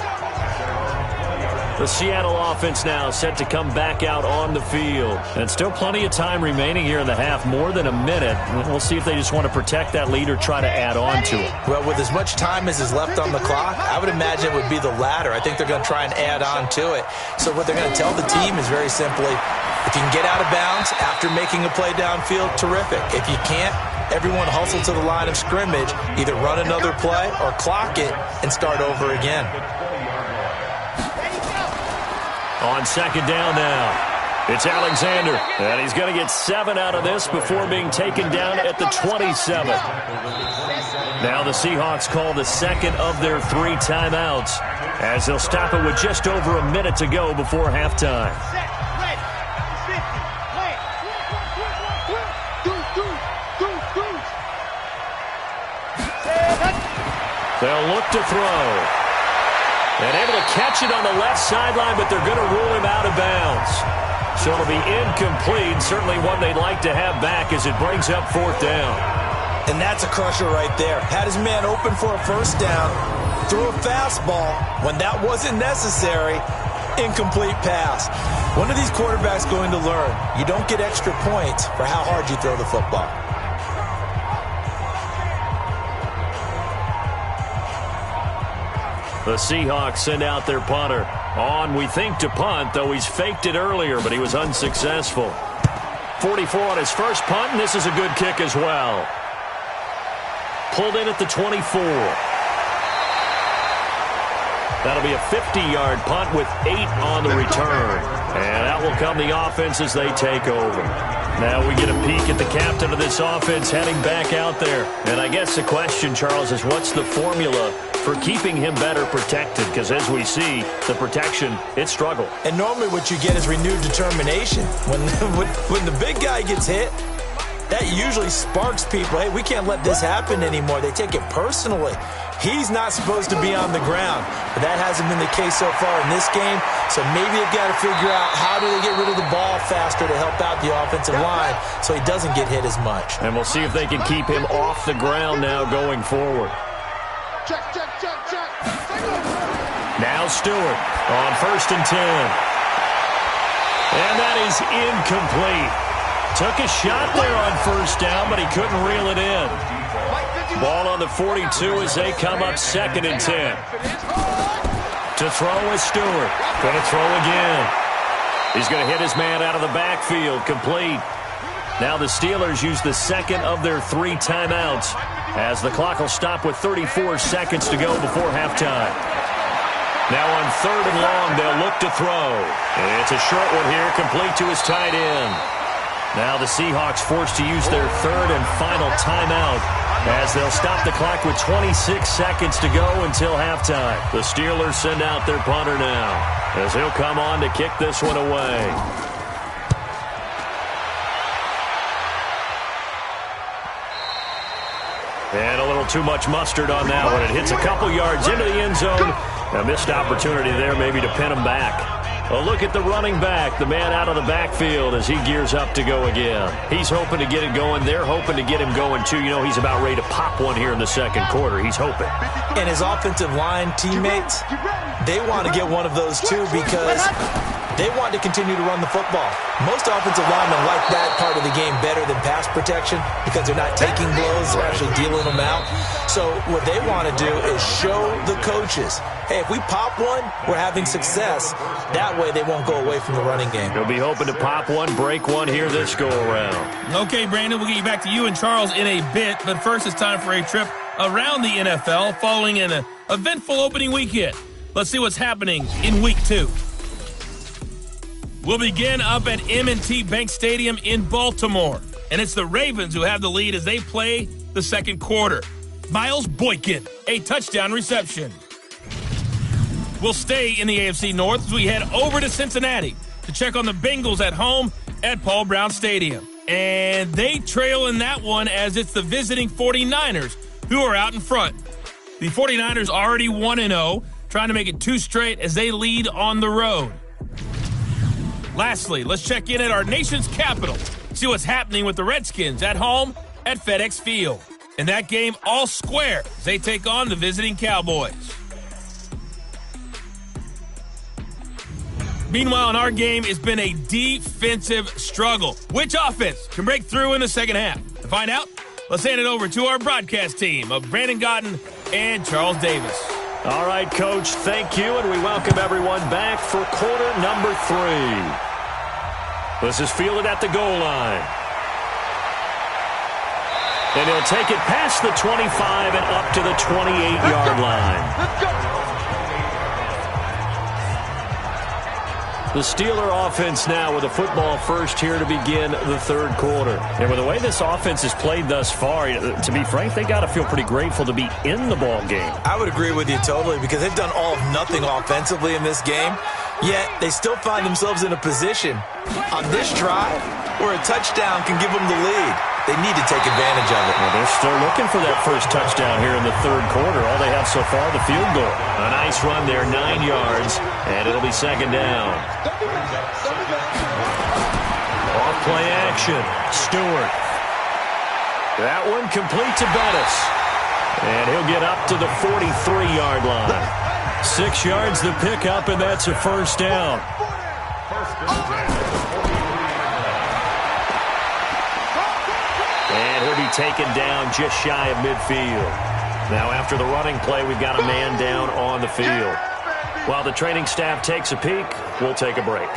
The Seattle offense now set to come back out on the field. And still plenty of time remaining here in the half, more than a minute. We'll see if they just want to protect that lead or try to add on to it. Well, with as much time as is left on the clock, I would imagine it would be the latter. I think they're going to try and add on to it. So what they're going to tell the team is very simply, if you can get out of bounds after making a play downfield, terrific. If you can't, everyone hustle to the line of scrimmage, either run another play or clock it and start over again. On 2nd down now. It's Alexander, and he's going to get 7 out of this before being taken down at the 27. Now the Seahawks call the second of their 3 timeouts as they'll stop it with just over a minute to go before halftime. They'll look to throw. And able to catch it on the left sideline, but they're going to rule him out of bounds. So it'll be incomplete, certainly one they'd like to have back as it brings up 4th down. And that's a crusher right there. Had his man open for a first down, threw a fastball when that wasn't necessary, incomplete pass. When are these quarterbacks going to learn? You don't get extra points for how hard you throw the football. The Seahawks send out their punter. On, we think, to punt, though he's faked it earlier, but he was unsuccessful. 44 on his first punt, and this is a good kick as well. Pulled in at the 24. That'll be a 50-yard punt with 8 on the return. And that will come the offense as they take over. Now we get a peek at the captain of this offense heading back out there. And I guess the question, Charles, is what's the formula for keeping him better protected? Because as we see, the protection, it struggled. And normally what you get is renewed determination. When the big guy gets hit, that usually sparks people. Hey, we can't let this happen anymore. They take it personally. He's not supposed to be on the ground, but that hasn't been the case so far in this game. So maybe they've got to figure out how do they get rid of the ball faster to help out the offensive line so he doesn't get hit as much. And we'll see if they can keep him off the ground now going forward. Check. Now Stewart on 1st and 10. And that is incomplete. Took a shot there on 1st down, but he couldn't reel it in. Ball on the 42 as they come up 2nd and 10. To throw is Stewart. Going to throw again. He's going to hit his man out of the backfield. Complete. Now the Steelers use the second of their 3 timeouts as the clock will stop with 34 seconds to go before halftime. Now on 3rd and long, they'll look to throw. And it's a short one here, complete to his tight end. Now the Seahawks forced to use their 3rd and final timeout as they'll stop the clock with 26 seconds to go until halftime. The Steelers send out their punter now as he'll come on to kick this one away. And a little too much mustard on that one. It hits a couple yards into the end zone. A missed opportunity there maybe to pin him back. A look at the running back, the man out of the backfield as he gears up to go again. He's hoping to get it going. They're hoping to get him going, too. You know, he's about ready to pop one here in the 2nd quarter. He's hoping. And his offensive line teammates, they want to get one of those, too, because they want to continue to run the football. Most offensive linemen like that part of the game better than pass protection because they're not taking blows, they're actually dealing them out. So what they want to do is show the coaches, hey, if we pop one, we're having success. That way they won't go away from the running game. He'll be hoping to pop one, break one here this go-around. Okay, Brandon, we'll get you back to you and Charles in a bit. But first, it's time for a trip around the NFL following an eventful opening weekend. Let's see what's happening in Week 2. We'll begin up at M&T Bank Stadium in Baltimore. And it's the Ravens who have the lead as they play the 2nd quarter. Miles Boykin, a touchdown reception. We'll stay in the AFC North as we head over to Cincinnati to check on the Bengals at home at Paul Brown Stadium. And they trail in that one as it's the visiting 49ers who are out in front. The 49ers already 1-0, trying to make it 2 straight as they lead on the road. Lastly, let's check in at our nation's capital, see what's happening with the Redskins at home at FedEx Field. In that game, all square as they take on the visiting Cowboys. Meanwhile, in our game, it's been a defensive struggle. Which offense can break through in the second half? To find out, let's hand it over to our broadcast team of Brandon Gotten and Charles Davis. All right, Coach, thank you, and we welcome everyone back for quarter number 3. This is fielded at the goal line. And he'll take it past the 25 and up to the 28-yard line. Let's go. The Steeler offense now with the football first here to begin the third quarter. And with the way this offense has played thus far, to be frank, they got to feel pretty grateful to be in the ball game. I would agree with you totally because they've done all of nothing offensively in this game, yet they still find themselves in a position on this drive where a touchdown can give them the lead. They need to take advantage of it. Well, they're still looking for that first touchdown here in the third quarter. All they have so far, the field goal. A nice run there, 9 yards, and it'll be second down. Off play action, Stewart. That one complete to Bettis. And he'll get up to the 43-yard line. 6 yards the pickup, and that's a first down. And he'll be taken down just shy of midfield. Now after the running play, we've got a man down on the field. While the training staff takes a peek, we'll take a break.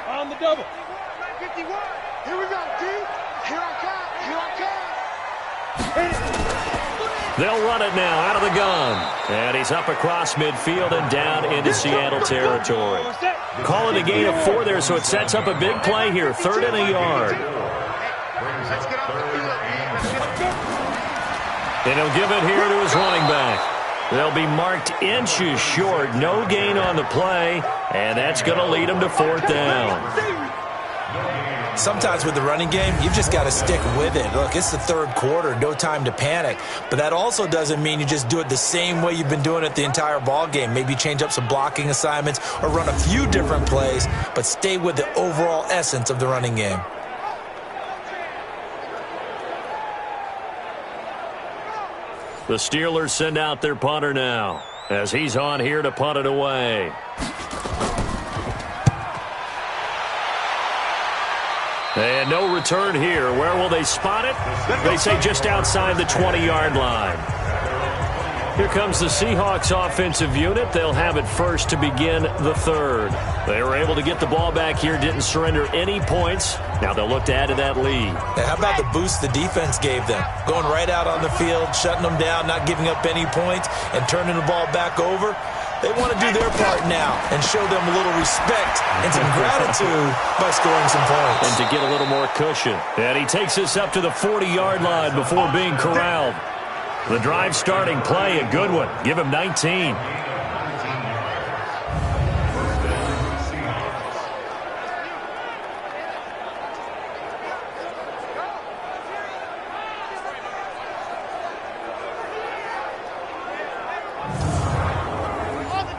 On the double. 51. Here we go, D. Here I come. Here I come. Hit it. They'll run it now out of the gun. And he's up across midfield and down into Seattle territory. Call it a gain of 4 there, so it sets up a big play here. 3rd and a yard. And he'll give it here to his running back. They'll be marked inches short. No gain on the play. And that's going to lead him to 4th down. Sometimes with the running game, you've just got to stick with it. Look, it's the third quarter, no time to panic. But that also doesn't mean you just do it the same way you've been doing it the entire ball game. Maybe change up some blocking assignments or run a few different plays, but stay with the overall essence of the running game. The Steelers send out their punter now as he's on here to punt it away. And no return here. Where will they spot it? They say just outside the 20-yard line. Here comes the Seahawks offensive unit. They'll have it first to begin the third. They were able to get the ball back here, didn't surrender any points. Now they'll look to add to that lead. How about the boost the defense gave them? Going right out on the field, shutting them down, not giving up any points, and turning the ball back over. They want to do their part now and show them a little respect and some gratitude by scoring some points. And to get a little more cushion. And he takes this up to the 40-yard line before being corralled. The drive starting play, a good one. Give him 19.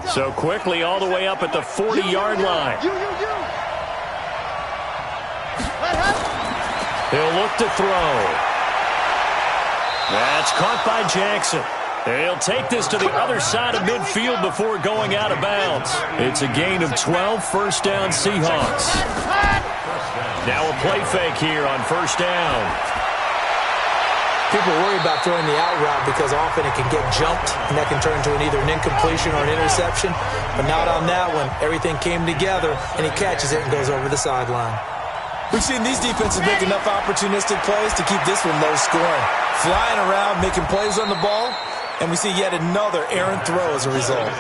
So quickly all the way up at the 40-yard line. He'll look to throw. That's caught by Jackson. He'll take this to the other side of midfield before going out of bounds. It's a gain of 12, first down Seahawks. Now a play fake here on first down. People worry about throwing the out route because often it can get jumped, and that can turn into either an incompletion or an interception. But not on that one. Everything came together, and he catches it and goes over the sideline. We've seen these defenses make enough opportunistic plays to keep this one low scoring. Flying around, making plays on the ball, and we see yet another errant throw as a result.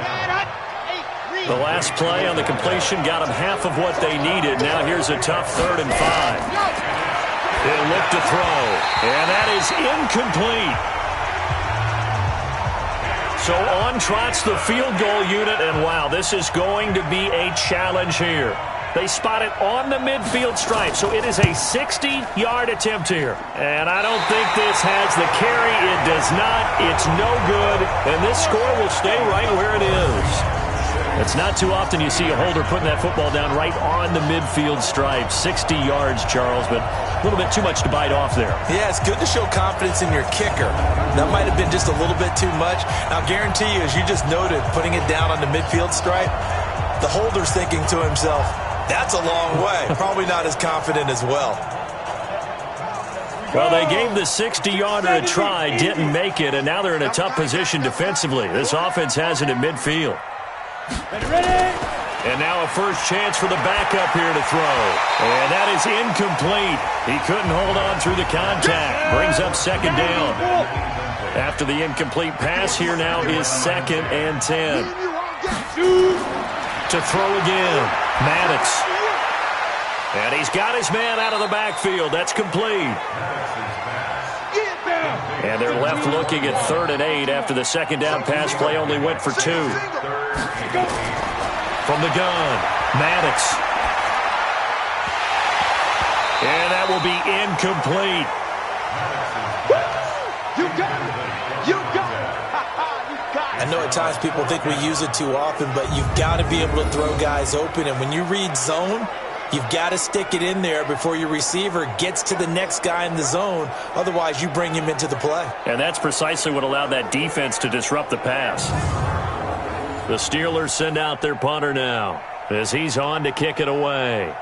The last play on the completion got them half of what they needed. Now here's a tough 3rd and 5. They'll look to throw, and that is incomplete. So on trots the field goal unit, and wow, this is going to be a challenge here. They spot it on the midfield stripe, so it is a 60-yard attempt here. And I don't think this has the carry. It does not. It's no good, and this score will stay right where it is. It's not too often you see a holder putting that football down right on the midfield stripe. 60 yards, Charles, but a little bit too much to bite off there. Yeah, it's good to show confidence in your kicker. That might have been just a little bit too much. I'll guarantee you, as you just noted, putting it down on the midfield stripe, the holder's thinking to himself, that's a long way. Probably not as confident as well. Well, they gave the 60-yarder a try, didn't make it, and now they're in a tough position defensively. This offense has it at midfield. Ready? And now a first chance for the backup here to throw. And that is incomplete. He couldn't hold on through the contact. Brings up second down. After the incomplete pass, here now is 2nd and 10. To throw again, Maddox. And he's got his man out of the backfield. That's complete. And they're left looking at 3rd and 8 after the second down pass play only went for 2. From the gun, Maddox. And that will be incomplete. You got it. You got it. You got it. I know at times people think we use it too often, but you've got to be able to throw guys open. And when you read zone, you've got to stick it in there before your receiver gets to the next guy in the zone. Otherwise, you bring him into the play. And that's precisely what allowed that defense to disrupt the pass. The Steelers send out their punter now as he's on to kick it away.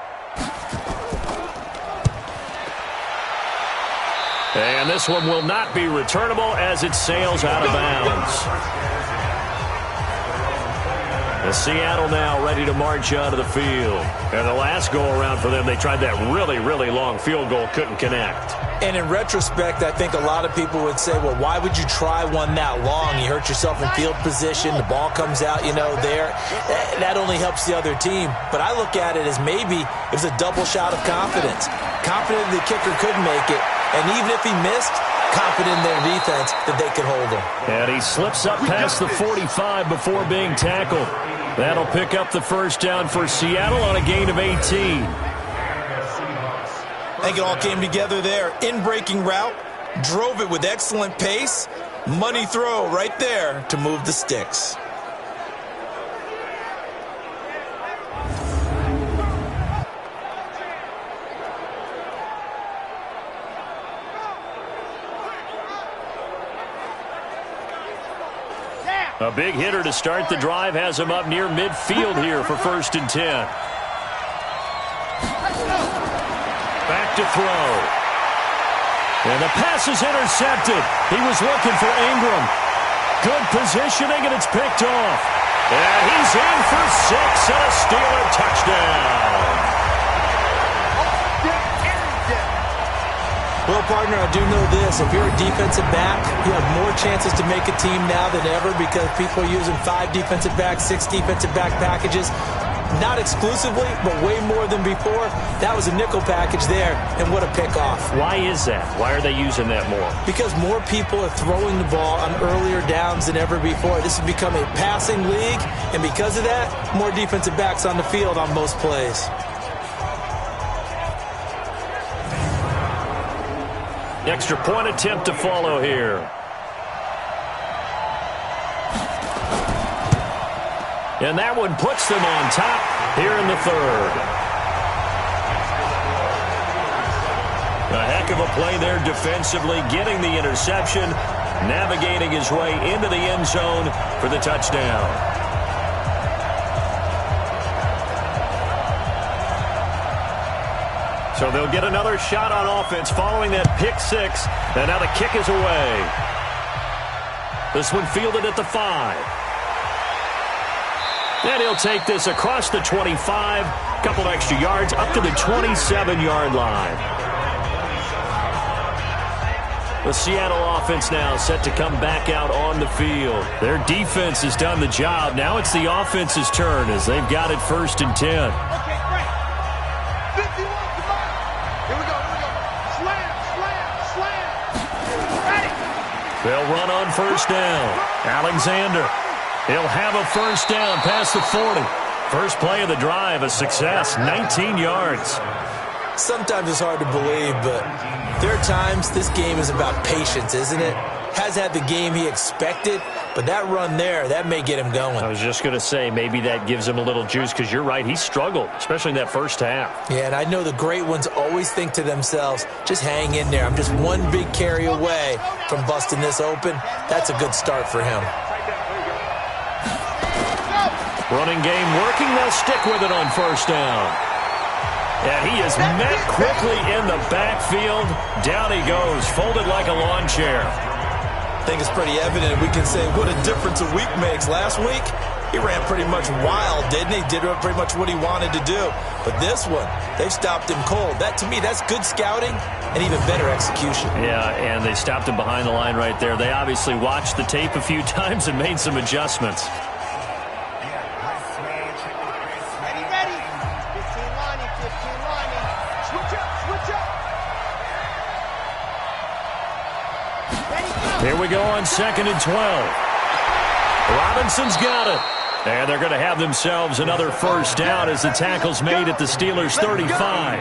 And this one will not be returnable as it sails out of bounds. The Seattle now ready to march onto the field. And the last go-around for them, they tried that really, really long field goal, couldn't connect. And in retrospect, I think a lot of people would say, well, why would you try one that long? You hurt yourself in field position. The ball comes out, there. That only helps the other team. But I look at it as maybe it was a double shot of confidence. Confident the kicker could make it. And even if he missed, confident in their defense that they could hold him. And he slips up past the 45 before being tackled. That'll pick up the first down for Seattle on a gain of 18. I think it all came together there. In-breaking route, drove it with excellent pace. Money throw right there to move the sticks. A big hitter to start the drive has him up near midfield here for 1st and 10. Back to throw. And the pass is intercepted. He was looking for Ingram. Good positioning, and it's picked off. And he's in for 6 and a Steeler touchdown. Well, partner, I do know this. If you're a defensive back, you have more chances to make a team now than ever because people are using 5 defensive backs, 6 defensive back packages. Not exclusively, but way more than before. That was a nickel package there, and what a pickoff. Why is that? Why are they using that more? Because more people are throwing the ball on earlier downs than ever before. This has become a passing league, and because of that, more defensive backs on the field on most plays. Extra point attempt to follow here. And that one puts them on top here in the 3rd. A heck of a play there defensively, getting the interception, navigating his way into the end zone for the touchdown. So they'll get another shot on offense following that pick 6. And now the kick is away. This one fielded at the 5. And he'll take this across the 25. Couple extra yards up to the 27-yard line. The Seattle offense now set to come back out on the field. Their defense has done the job. Now it's the offense's turn as they've got it 1st and 10. Okay, great. 51, come on. Here we go. Slam. Ready. They'll run on 1st down. Alexander. He'll have a 1st down past the 40. First play of the drive, a success, 19 yards. Sometimes it's hard to believe, but there are times this game is about patience, isn't it? Has had the game he expected, but that run there, that may get him going. I was just going to say, maybe that gives him a little juice because you're right, he struggled, especially in that first half. Yeah, and I know the great ones always think to themselves, just hang in there. I'm just one big carry away from busting this open. That's a good start for him. Running game working. They'll stick with it on 1st down. And he is met quickly in the backfield. Down he goes, folded like a lawn chair. I think it's pretty evident we can say what a difference a week makes. Last week, he ran pretty much wild, didn't he? Did pretty much what he wanted to do. But this one, they've stopped him cold. That, to me, that's good scouting and even better execution. Yeah, and they stopped him behind the line right there. They obviously watched the tape a few times and made some adjustments. Ready. 15 lining, 15 lining. Switch up. Ready, go. Here we go on 2nd and 12. Robinson's got it. And they're going to have themselves another first down as the tackle's made at the Steelers' 35.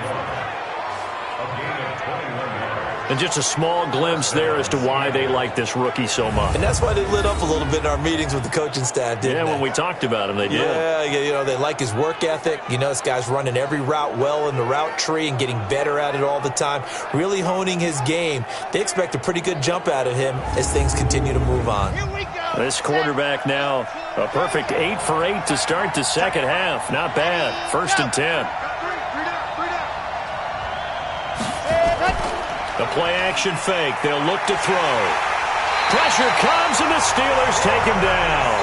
And just a small glimpse there as to why they like this rookie so much. And that's why they lit up a little bit in our meetings with the coaching staff, didn't they? When we talked about him, they did. Yeah, they like his work ethic. This guy's running every route well in the route tree and getting better at it all the time, really honing his game. They expect a pretty good jump out of him as things continue to move on. Here we go. This quarterback now, a perfect 8 for 8 to start the second half. Not bad. 1st and 10. The play-action fake. They'll look to throw. Pressure comes, and the Steelers take him down.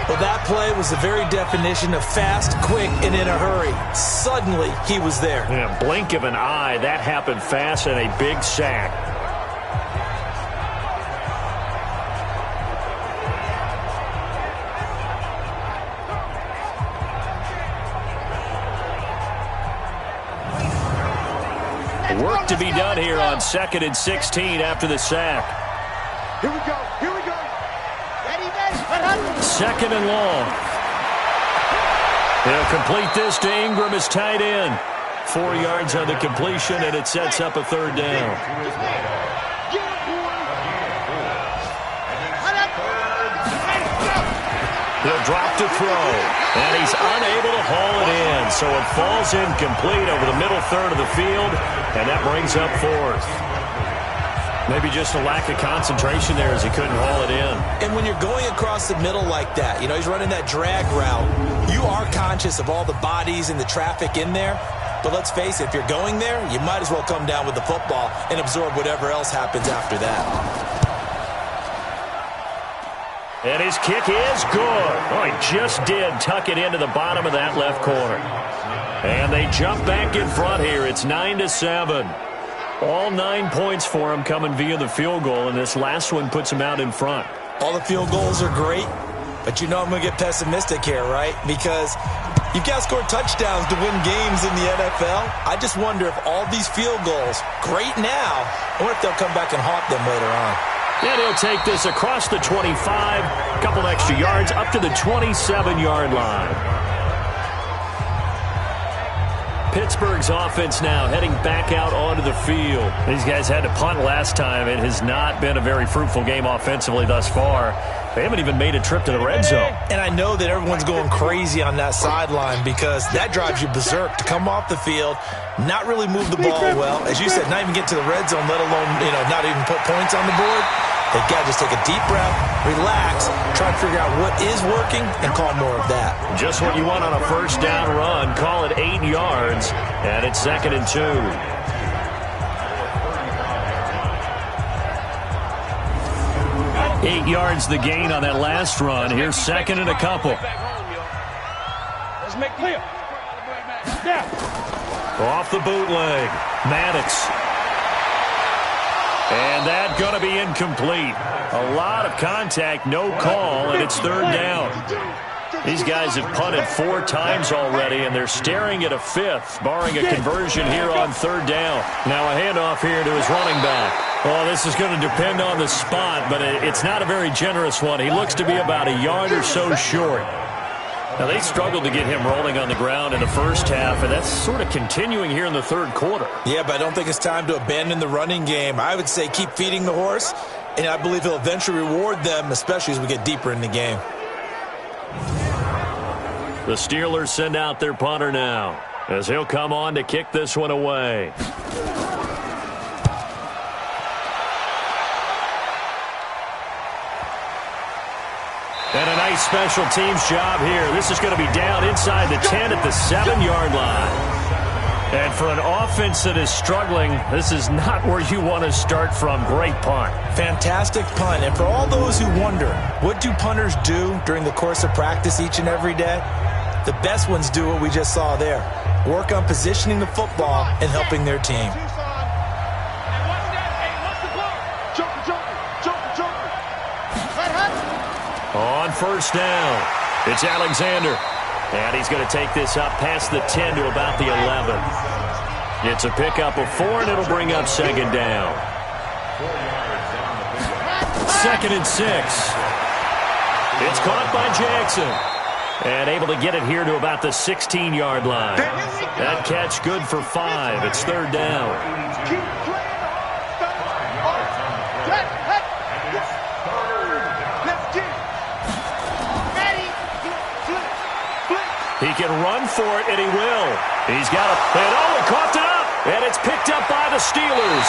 Well, that play was the very definition of fast, quick, and in a hurry. Suddenly, he was there. In a blink of an eye, that happened fast, and a big sack. Work to be done here on 2nd and 16 after the sack. Here we go. Ready. 2nd and long. They'll complete this to Ingram as tight end. 4 yards on the completion, and it sets up a 3rd down. He'll drop to throw, and he's unable to haul it in. So it falls incomplete over the middle third of the field, and that brings up 4th. Maybe just a lack of concentration there as he couldn't haul it in. And when you're going across the middle like that, he's running that drag route, you are conscious of all the bodies and the traffic in there. But let's face it, if you're going there, you might as well come down with the football and absorb whatever else happens after that. And his kick is good. Oh, he just did tuck it into the bottom of that left corner. And they jump back in front here. It's 9-7. All 9 points for him coming via the field goal, and this last one puts him out in front. All the field goals are great, but I'm going to get pessimistic here, right? Because you've got to score touchdowns to win games in the NFL. I just wonder if all these field goals, great now, or if they'll come back and haunt them later on. And he'll take this across the 25, a couple extra yards, up to the 27-yard line. Pittsburgh's offense now heading back out onto the field. These guys had to punt last time. It has not been a very fruitful game offensively thus far. They haven't even made a trip to the red zone. And I know that everyone's going crazy on that sideline because that drives you berserk to come off the field, not really move the ball well. As you said, not even get to the red zone, let alone, not even put points on the board. They've got to just take a deep breath, relax, try to figure out what is working, and call more of that. Just what you want on a first down run. Call it 8 yards, and it's 2nd and 2. Eight yards the gain on that last run. Here's 2nd and a couple. Let's make clear. Off the bootleg. Maddox. And that's going to be incomplete. A lot of contact, no call, and it's 3rd down. These guys have punted 4 times already, and they're staring at a 5th, barring a conversion here on 3rd down. Now a handoff here to his running back. Well, this is going to depend on the spot, but it's not a very generous one. He looks to be about a yard or so short. Now, they struggled to get him rolling on the ground in the first half, and that's sort of continuing here in the 3rd quarter. Yeah, but I don't think it's time to abandon the running game. I would say keep feeding the horse, and I believe he'll eventually reward them, especially as we get deeper in the game. The Steelers send out their punter now, as he'll come on to kick this one away. And a nice special teams job here. This is going to be down inside the 10 at the 7-yard line. And for an offense that is struggling, this is not where you want to start from. Great punt. Fantastic punt. And for all those who wonder, what do punters do during the course of practice each and every day? The best ones do what we just saw there. Work on positioning the football and helping their team. On first down, it's Alexander. And he's going to take this up past the 10 to about the 11. It's a pickup of 4, and it'll bring up second down. 2nd and 6. It's caught by Jackson. And able to get it here to about the 16-yard line. That catch good for 5. It's 3rd down. He can run for it, and he will. He's got it. And he coughed it up. And it's picked up by the Steelers.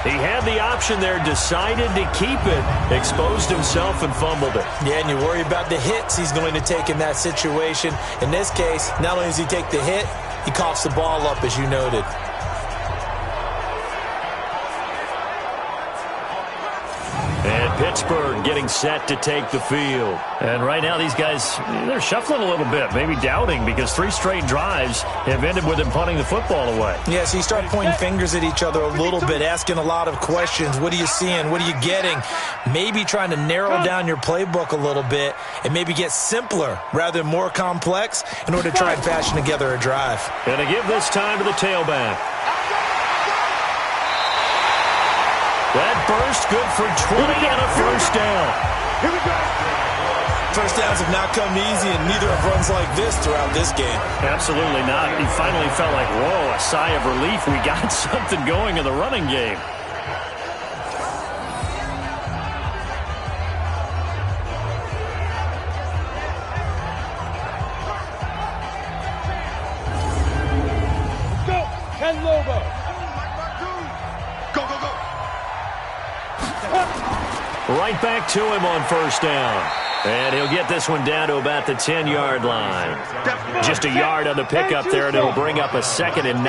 He had the option there, decided to keep it, exposed himself and fumbled it. Yeah, and you worry about the hits he's going to take in that situation. In this case, not only does he take the hit, he coughs the ball up, as you noted. And Pittsburgh getting set to take the field. And right now these guys, they're shuffling a little bit, maybe doubting, because 3 straight drives have ended with them punting the football away. Yeah, so you start pointing fingers at each other a little bit, asking a lot of questions. What are you seeing? What are you getting? Maybe trying to narrow down your playbook a little bit and maybe get simpler rather than more complex in order to try and fashion together a drive. And to give this time to the tailback. That burst good for 20 and a first down. Here we go. First downs have not come easy, and neither have runs like this throughout this game. Absolutely not. He finally felt like, whoa, a sigh of relief. We got something going in the running game. Go, Ken Lobo. Go, go, go. Right back to him on first down. And he'll get this one down to about the 10-yard line. Just a yard on the pickup there, and it'll bring up a 2nd and 9.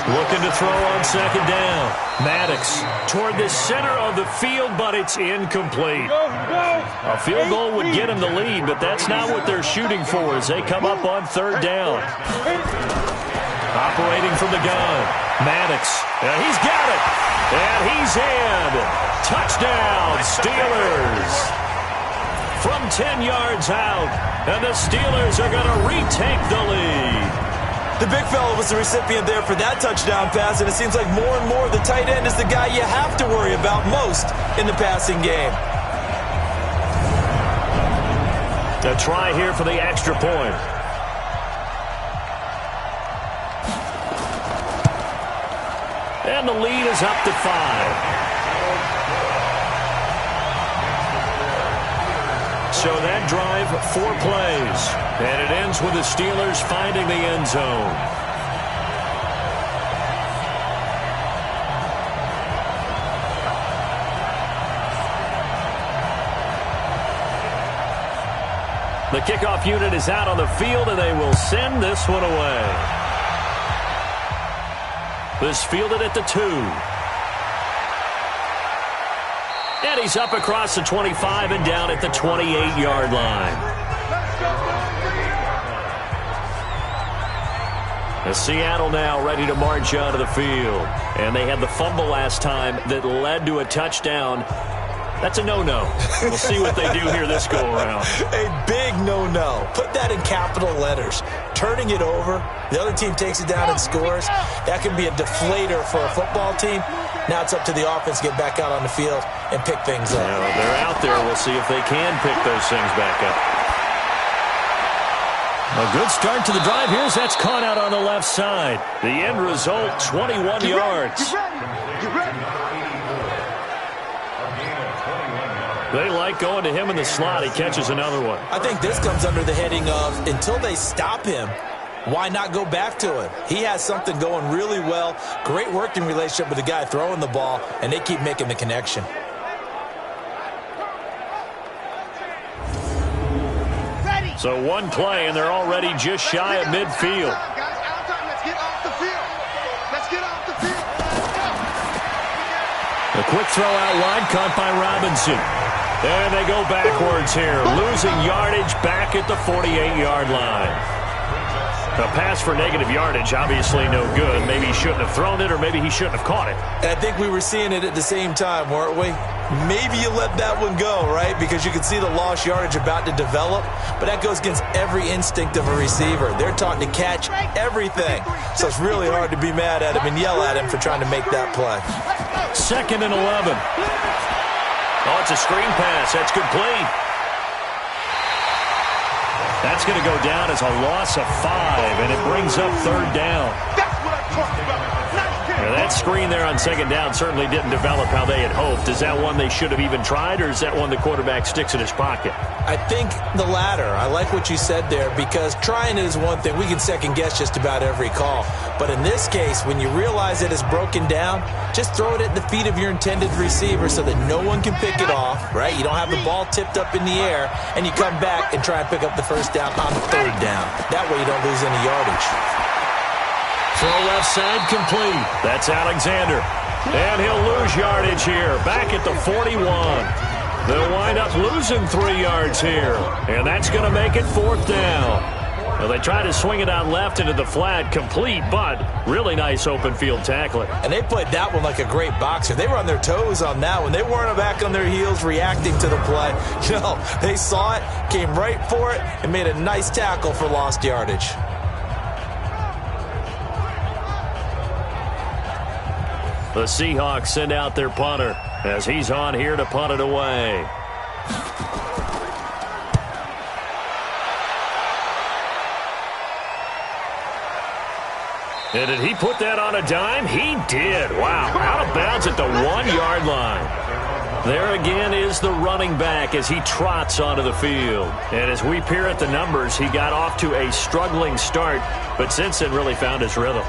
Looking to throw on 2nd down. Maddox toward the center of the field, but it's incomplete. A field goal would get him the lead, but that's not what they're shooting for as they come up on 3rd down. Operating from the gun, Maddox. He's got it. And he's in. Touchdown, Steelers. From 10 yards out. And the Steelers are going to retake the lead. The big fella was the recipient there for that touchdown pass, and it seems like more and more the tight end is the guy you have to worry about most in the passing game. A try here for the extra point. And the lead is up to 5. So that drive, 4 plays. And it ends with the Steelers finding the end zone. The kickoff unit is out on the field, and they will send this one away. This fielded at the 2. And he's up across the 25 and down at the 28-yard line. The Seattle now ready to march onto the field. And they had the fumble last time that led to a touchdown. That's a no-no. We'll see what they do here this go-around. A big no-no. Put that in capital letters. Turning it over, the other team takes it down and scores. That can be a deflator for a football team. Now it's up to the offense to get back out on the field and pick things up. Yeah, they're out there. We'll see if they can pick those things back up. A good start to the drive. Here's that's caught out on the left side. The end result, 21 yards. Get ready. They like going to him in the slot. He catches another one. I think this comes under the heading of, until they stop him, why not go back to him? He has something going really well. Great working relationship with the guy throwing the ball, and they keep making the connection. So one play, and they're already just shy of midfield. Guys, out time. Let's get off the field. Let's get off the field. A quick throw out wide, caught by Robinson. And they go backwards here, losing yardage back at the 48-yard line. A pass for negative yardage, obviously no good. Maybe he shouldn't have thrown it, or maybe he shouldn't have caught it. And I think we were seeing it at the same time, weren't we? Maybe you let that one go, right? Because you can see the lost yardage about to develop. But that goes against every instinct of a receiver. They're taught to catch everything. So it's really hard to be mad at him and yell at him for trying to make that play. 2nd and 11. Oh, it's a screen pass. That's complete. That's going to go down as a loss of 5, and it brings up 3rd down. That's what I'm talking about. Now, that screen there on 2nd down certainly didn't develop how they had hoped. Is that one they should have even tried, or is that one the quarterback sticks in his pocket? I think the latter. I like what you said there, because trying it is one thing. We can second-guess just about every call. But in this case, when you realize it is broken down, just throw it at the feet of your intended receiver so that no one can pick it off, right? You don't have the ball tipped up in the air, and you come back and try and pick up the 1st down on 3rd down. That way you don't lose any yardage. Throw left side complete. That's Alexander. And he'll lose yardage here. Back at the 41. They'll wind up losing 3 yards here. And that's going to make it 4th down. Well, they try to swing it out left into the flat, complete, but really nice open field tackling. And they played that one like a great boxer. They were on their toes on that one. They weren't back on their heels reacting to the play. No, they saw it, came right for it, and made a nice tackle for lost yardage. The Seahawks send out their punter as he's on here to punt it away. And did he put that on a dime? He did. Wow. Out of bounds at the 1-yard line. There again is the running back as he trots onto the field. And as we peer at the numbers, he got off to a struggling start, but since then really found his rhythm.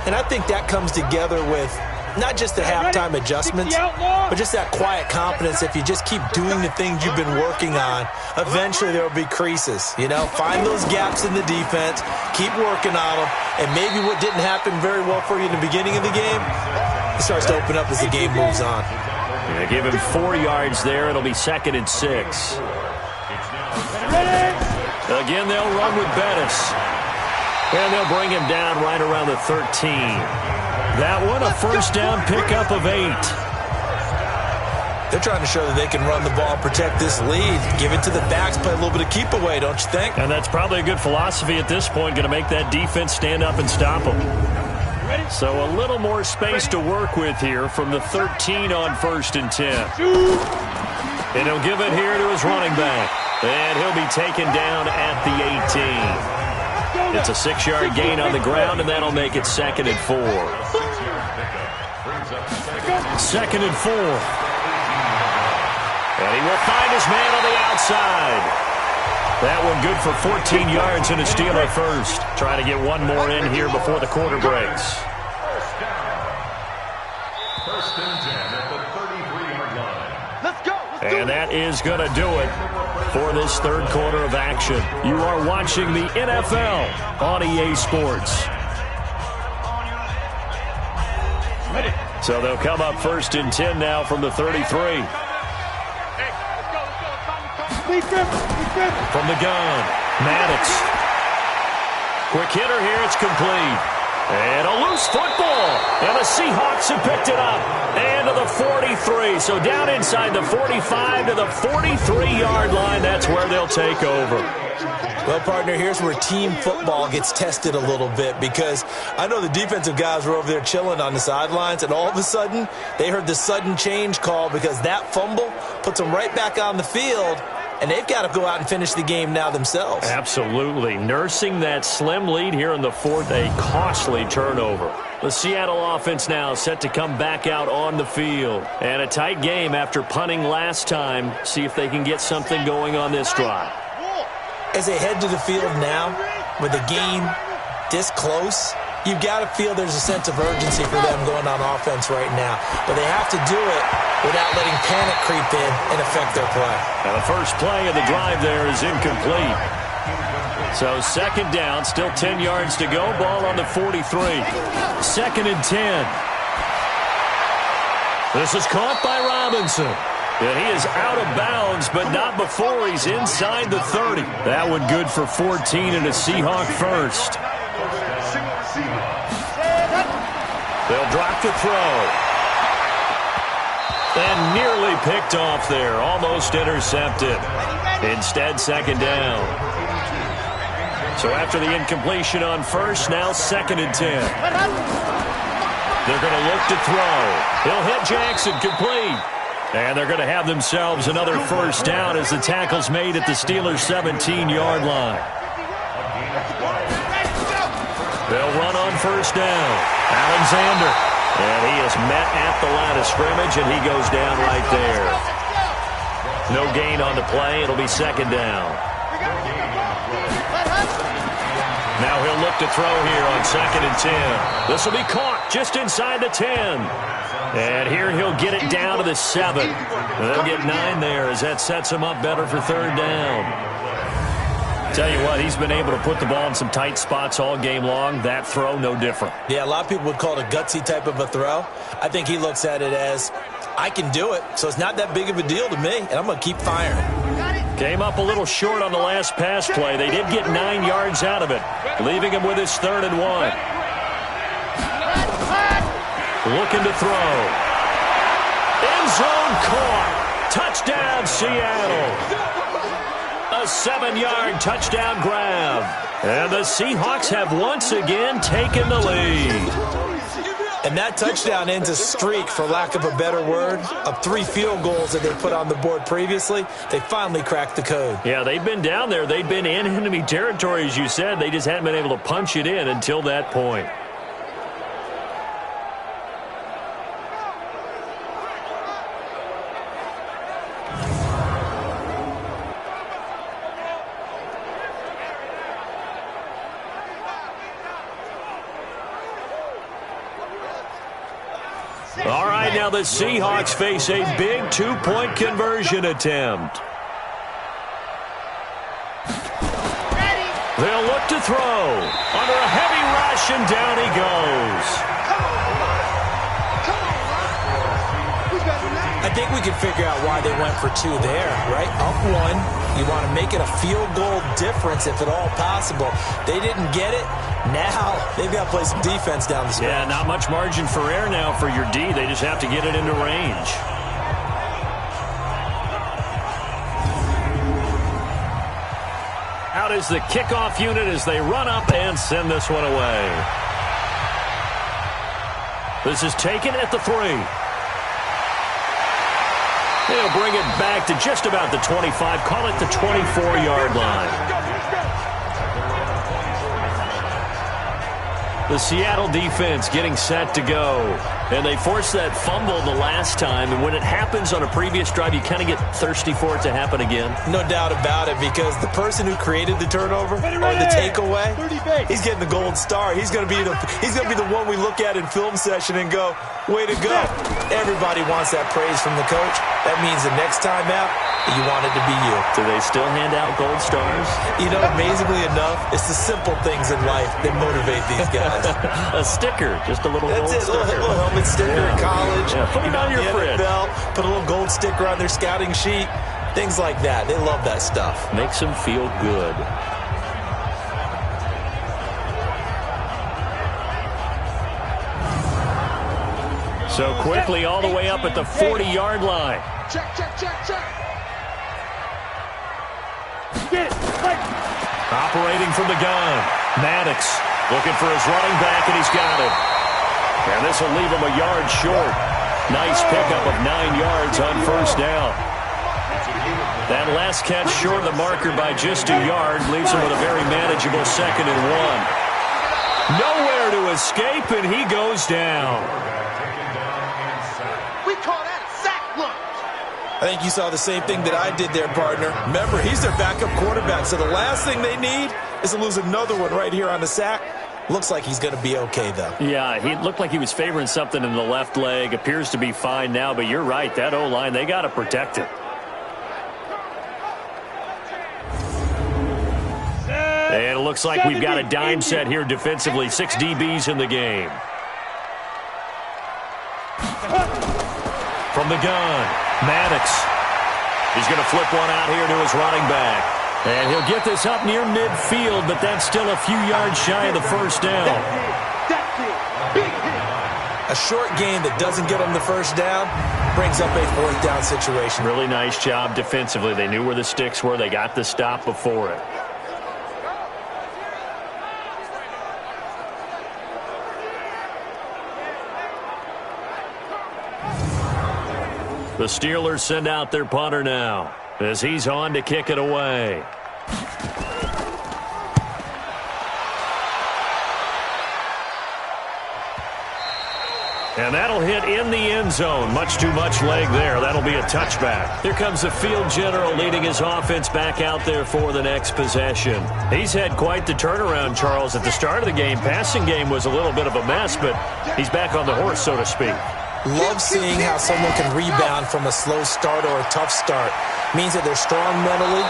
And I think that comes together with not just the halftime adjustments, but just that quiet confidence. If you just keep doing the things you've been working on, eventually there will be creases. You know, find those gaps in the defense, keep working on them, and maybe what didn't happen very well for you in the beginning of the game, it starts to open up as the game moves on. Yeah, give him 4 yards there. It'll be 2nd and 6. Again, they'll run with Bettis. And they'll bring him down right around the 13. That one, a 1st down pickup of 8. They're trying to show that they can run the ball, protect this lead, give it to the backs, play a little bit of keep away, don't you think? And that's probably a good philosophy at this point, going to make that defense stand up and stop them. So a little more space to work with here from the 13 on 1st and 10. And he'll give it here to his running back. And he'll be taken down at the 18. It's a 6-yard gain on the ground, and that'll make it 2nd and 4. 2nd and 4. And he will find his man on the outside. That one good for 14 yards and a Steeler 1st. Trying to get one more in here before the quarter breaks. 1st and 10 at the 33-yard line. Let's go. And that is going to do it for this 3rd quarter of action. You are watching the NFL on EA Sports. So they'll come up 1st and 10 now from the 33. From the gun, Maddox. Quick hitter here, it's complete. And a loose football. And the Seahawks have picked it up. And to the 43. So down inside the 45 to the 43-yard line. That's where they'll take over. Well, partner, here's where team football gets tested a little bit, because I know the defensive guys were over there chilling on the sidelines, and all of a sudden they heard the sudden change call, because that fumble puts them right back on the field. And they've got to go out and finish the game now themselves. Absolutely. Nursing that slim lead here in the 4th, a costly turnover. The Seattle offense now set to come back out on the field. And a tight game after punting last time. See if they can get something going on this drive. As they head to the field now, with the game this close, you've got to feel there's a sense of urgency for them going on offense right now. But they have to do it without letting panic creep in and affect their play. Now the first play of the drive there is incomplete. So second down, still 10 yards to go. Ball on the 43. Second and 10. This is caught by Robinson. And he is out of bounds, but not before he's inside the 30. That one good for 14 and a Seahawk first. They'll drop to throw. And nearly picked off there. Almost intercepted. Instead, second down. So after the incompletion on first, now second and 10. They're going to look to throw. He'll hit Jackson, complete. And they're going to have themselves another first down as the tackle's made at the Steelers' 17-yard line. They'll run on first down. Alexander. And he is met at the line of scrimmage, and he goes down right there. No gain on the play. It'll be second down. Now he'll look to throw here on second and 10. This will be caught just inside the 10. And here he'll get it down to the 7. They'll get 9 there as that sets him up better for third down. Tell you what, he's been able to put the ball in some tight spots all game long. That throw, no different. Yeah, a lot of people would call it a gutsy type of a throw. I think he looks at it as, I can do it, so it's not that big of a deal to me, and I'm going to keep firing. Came up a little short on the last pass play. They did get 9 yards out of it, leaving him with his third and 1. Looking to throw. End zone caught. Touchdown, Seattle. A 7-yard touchdown grab. And the Seahawks have once again taken the lead. And that touchdown ends a streak, for lack of a better word, of 3 field goals that they put on the board previously. They finally cracked the code. Yeah, they've been down there. They've been in enemy territory, as you said. They just hadn't been able to punch it in until that point. All right, now the Seahawks face a big 2-point conversion attempt. They'll look to throw. Under a heavy rush, and down he goes. I think we can figure out why they went for 2 there, right? Up 1. You want to make it a field goal difference if at all possible. They didn't get it. Now they've got to play some defense down the stretch. Yeah, not much margin for error now for your D. They just have to get it into range. Out is the kickoff unit as they run up and send this one away. This is taken at the 3. They'll bring it back to just about the 25. Call it the 24-yard line. The Seattle defense getting set to go. And they forced that fumble the last time. And when it happens on a previous drive, you kind of get thirsty for it to happen again. No doubt about it, because the person who created the turnover or the takeaway, he's getting the gold star. He's going to be the one we look at in film session and go, way to go. Everybody wants that praise from the coach. That means the next time out, you want it to be you. Do they still hand out gold stars? You know, amazingly enough, it's the simple things in life that motivate these guys. A sticker, just a little gold sticker. A little helmet sticker in college. Yeah, put it on your fridge. NFL, put a little gold sticker on their scouting sheet. Things like that. They love that stuff. Makes them feel good. So quickly all the way up at the 40-yard line. Check, check, check, check. Get it. Operating from the gun. Maddox looking for his running back, and he's got it. And this will leave him a yard short. Nice pickup of 9 yards on first down. That last catch short of the marker by just a yard leaves him with a very manageable 2nd and 1. Nowhere to escape, and he goes down. We call that a sack lunch. I think you saw the same thing that I did there, partner. Remember, he's their backup quarterback, so the last thing they need is to lose another one right here on the sack. Looks like he's going to be okay, though. Yeah, he looked like he was favoring something in the left leg. Appears to be fine now, but you're right. That O-line, they got to protect it. And it looks like we've got a dime set here defensively. 6 DBs in the game. From the gun, Maddox. He's going to flip one out here to his running back. And he'll get this up near midfield, but that's still a few yards shy of the first down. That's it. Big hit. A short game that doesn't get them the first down brings up a fourth down situation. Really nice job defensively. They knew where the sticks were. They got the stop before it. The Steelers send out their punter now as he's on to kick it away. And that'll hit in the end zone. Much too much leg there. That'll be a touchback. Here comes the field general leading his offense back out there for the next possession. He's had quite the turnaround, Charles. At the start of the game, passing game was a little bit of a mess, but he's back on the horse, so to speak. Love seeing how someone can rebound from a slow start or a tough start. Means that they're strong mentally.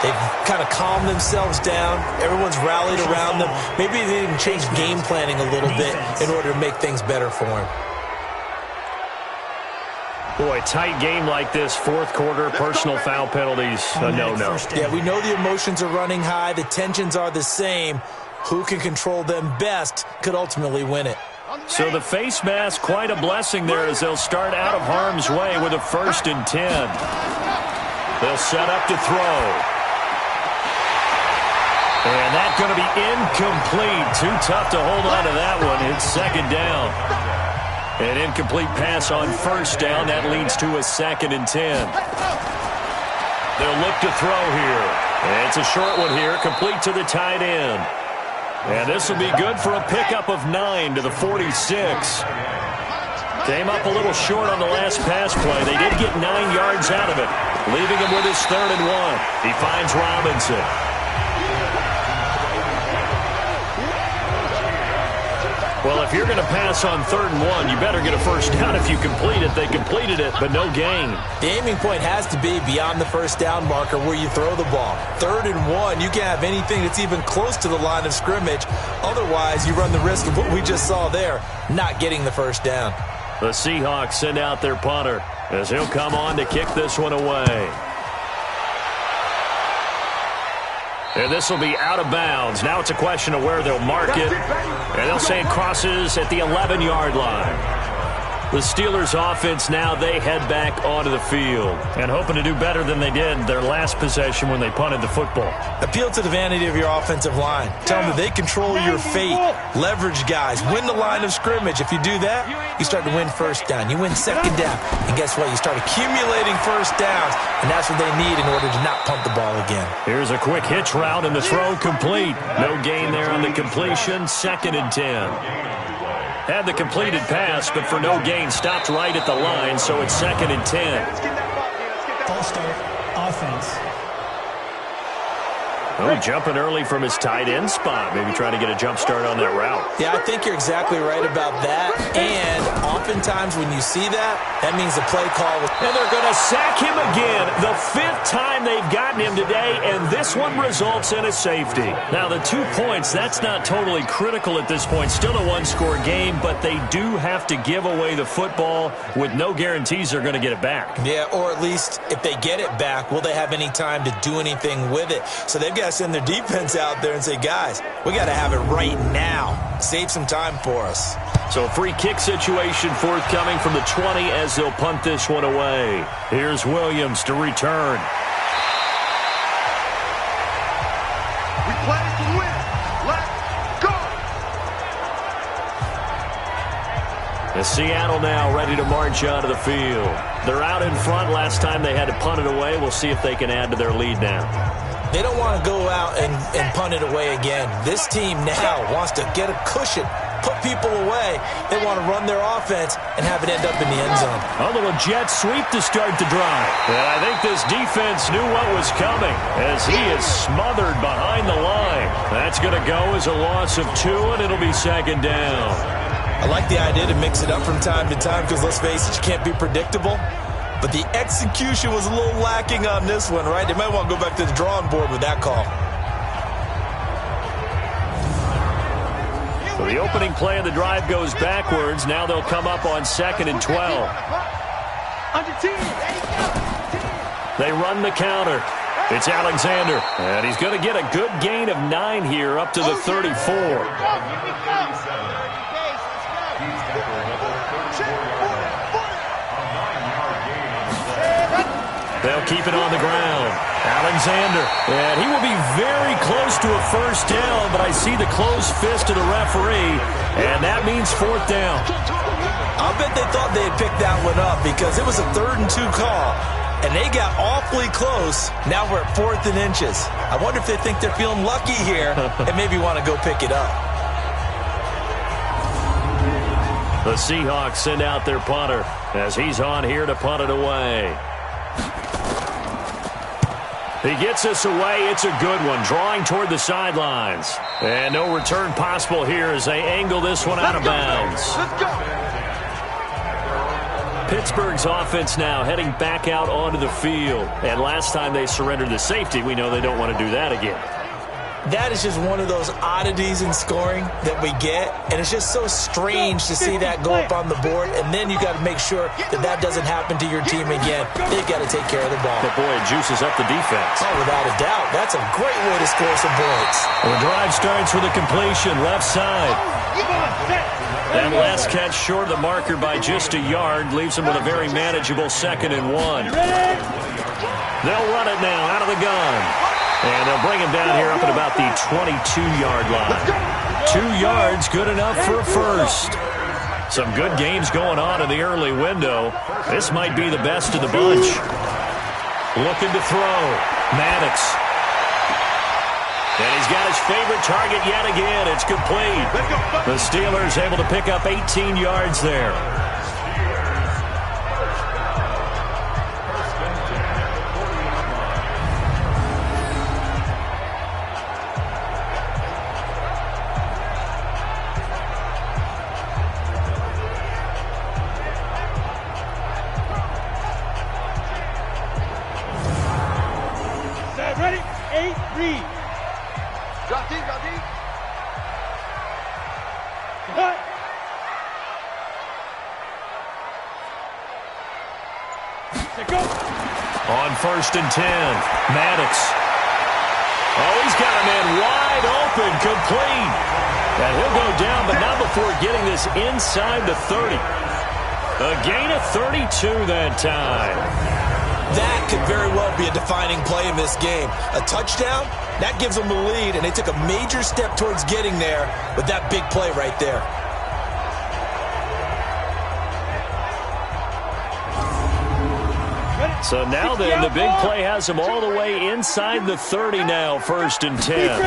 They've kind of calmed themselves down. Everyone's rallied around them. Maybe they even changed game planning a little bit in order to make things better for them. Boy, tight game like this, fourth quarter, personal foul penalties, a no-no. Yeah, we know the emotions are running high. The tensions are the same. Who can control them best could ultimately win it. So the face mask, quite a blessing there as they'll start out of harm's way with a 1st and 10. They'll set up to throw. And that's going to be incomplete. Too tough to hold on to that one. It's 2nd down. An incomplete pass on 1st down. That leads to a 2nd and 10. They'll look to throw here. And it's a short one here, complete to the tight end. And this will be good for a pickup of 9 to the 46. Came up a little short on the last pass play. They did get 9 yards out of it, leaving him with his 3rd and 1. He finds Robinson. Well, if you're going to pass on 3rd and 1, you better get a 1st down if you complete it. They completed it, but no gain. The aiming point has to be beyond the 1st down marker where you throw the ball. 3rd and 1, you can't have anything that's even close to the line of scrimmage. Otherwise, you run the risk of what we just saw there, not getting the 1st down. The Seahawks send out their punter as he'll come on to kick this one away. And this will be out of bounds. Now it's a question of where they'll mark it. And they'll say it crosses at the 11-yard line. The Steelers offense now, they head back onto the field and hoping to do better than they did their last possession when they punted the football. Appeal to the vanity of your offensive line. Tell them that they control your fate. Leverage guys. Win the line of scrimmage. If you do that, you start to win 1st down. You win 2nd down. And guess what? You start accumulating 1st downs, and that's what they need in order to not punt the ball again. Here's a quick hitch route, and the throw complete. No gain there on the completion. 2nd and 10. Had the completed pass, but for no gain, stopped right at the line, so it's 2nd and 10. False start, offense. Oh, jumping early from his tight end spot. Maybe trying to get a jump start on that route. Yeah, I think you're exactly right about that. And oftentimes when you see that, that means the play call. And they're going to sack him again. The 5th time they've gotten him today, and this one results in a safety. Now, the 2 points, that's not totally critical at this point. Still a one-score game, but they do have to give away the football with no guarantees they're going to get it back. Yeah, or at least if they get it back, will they have any time to do anything with it? So they've got to send their defense out there and say, guys, we got to have it right now. Save some time for us. So a free kick situation forthcoming from the 20 as they'll punt this one away. Here's Williams to return. We play to win. Let's go. The Seattle now ready to march out of the field. They're out in front. Last time they had to punt it away. We'll see if they can add to their lead now. They don't want to go out and punt it away again. This team now wants to get a cushion, put people away. They want to run their offense and have it end up in the end zone. A little jet sweep to start the drive. And I think this defense knew what was coming as he is smothered behind the line. That's going to go as a loss of 2, and it'll be 2nd down. I like the idea to mix it up from time to time because, let's face it, you can't be predictable. But the execution was a little lacking on this one, right? They might want to go back to the drawing board with that call. So the opening play of the drive goes backwards. Now they'll come up on 2nd and 12. They run the counter. It's Alexander, and he's going to get a good gain of 9 here up to the 34. They'll keep it on the ground. Alexander, and he will be very close to a first down, but I see the closed fist of the referee, and that means 4th down. I'll bet they thought they had picked that one up because it was a 3rd and 2 call, and they got awfully close. Now we're at 4th and inches. I wonder if they think they're feeling lucky here and maybe want to go pick it up. The Seahawks send out their punter as he's on here to punt it away. He gets us away. It's a good one, drawing toward the sidelines. And no return possible here as they angle this one out of bounds. Let's go. Pittsburgh's offense now heading back out onto the field. And last time they surrendered the safety, we know they don't want to do that again. That is just one of those oddities in scoring that we get, and it's just so strange to see that go up on the board, and then you got to make sure that that doesn't happen to your team again. They've got to take care of the ball. But boy, it juices up the defense. Oh, without a doubt. That's a great way to score some points. The drive starts with a completion, left side. That last catch short of the marker by just a yard leaves them with a very manageable 2nd and 1. They'll run it now out of the gun. And they'll bring him down here up at about the 22-yard line. 2 yards, good enough for a first. Some good games going on in the early window. This might be the best of the bunch. Looking to throw. Maddox. And he's got his favorite target yet again. It's complete. The Steelers able to pick up 18 yards there. Ready? 8, read. Drop deep, drop deep. Cut. Go. On 1st and 10, Maddox. Oh, he's got a man wide open, complete. And he'll go down, but not before getting this inside the 30. A gain of 32 that time. That could very well be a defining play in this game. A touchdown, that gives them the lead, and they took a major step towards getting there with that big play right there. So now then, the big play has them all the way inside the 30 now, 1st and 10.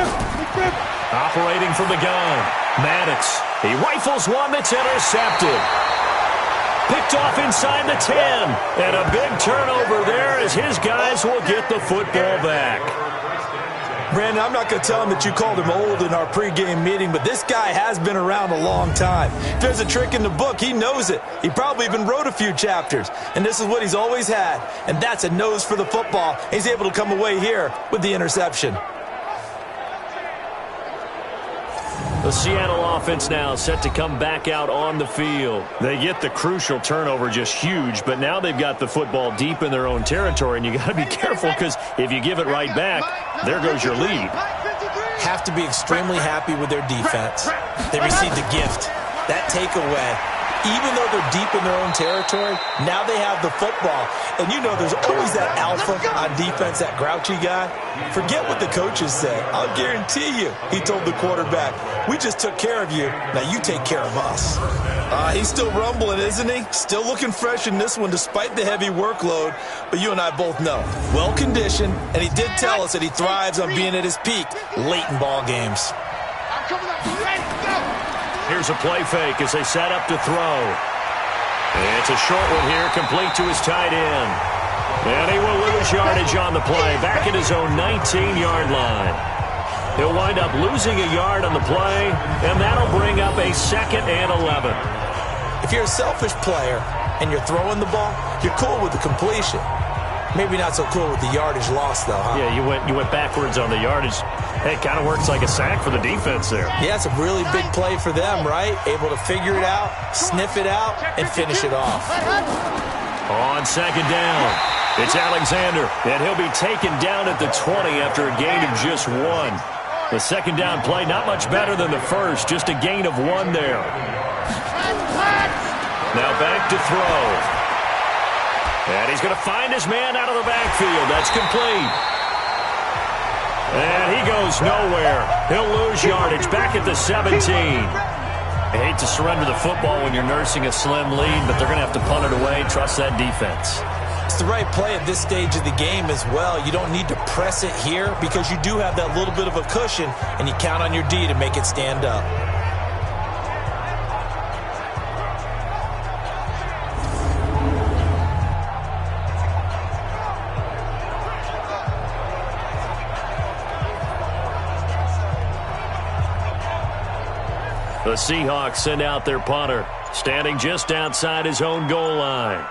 Operating from the gun, Maddox. He rifles one that's intercepted. Picked off inside the 10. And a big turnover there as his guys will get the football back. Brandon, I'm not going to tell him that you called him old in our pregame meeting, but this guy has been around a long time. If there's a trick in the book, he knows it. He probably even wrote a few chapters. And this is what he's always had. And that's a nose for the football. He's able to come away here with the interception. The Seattle offense now set to come back out on the field. They get the crucial turnover, just huge, but now they've got the football deep in their own territory, and you got to be careful because if you give it right back, there goes your lead. Have to be extremely happy with their defense. They received the gift. That takeaway, even though they're deep in their own territory, now they have the football. And you know there's always that alpha on defense, that grouchy guy. Forget what the coaches said. I'll guarantee you, he told the quarterback, we just took care of you. Now you take care of us. He's still rumbling, isn't he? Still looking fresh in this one despite the heavy workload. But you and I both know, well-conditioned, and he did tell us that he thrives on being at his peak late in ball games. I'm coming up. Ready? Go. Here's a play fake as they set up to throw. It's a short one here, complete to his tight end. And he will lose yardage on the play, back at his own 19-yard line. He'll wind up losing a yard on the play, and that'll bring up a 2nd and 11. If you're a selfish player and you're throwing the ball, you're cool with the completion. Maybe not so cool with the yardage loss, though, huh? Yeah, you went backwards on the yardage. Hey, it kind of works like a sack for the defense there. Yeah, it's a really big play for them, right? Able to figure it out, sniff it out, and finish it off. On second down, it's Alexander, and he'll be taken down at the 20 after a gain of just 1. The second down play, not much better than the first, just a gain of 1 there. Now back to throw. And he's going to find his man out of the backfield. That's complete. And he goes nowhere. He'll lose yardage back at the 17. I hate to surrender the football when you're nursing a slim lead, but they're going to have to punt it away. Trust that defense. It's the right play at this stage of the game as well. You don't need to press it here because you do have that little bit of a cushion, and you count on your D to make it stand up. The Seahawks send out their punter, standing just outside his own goal line.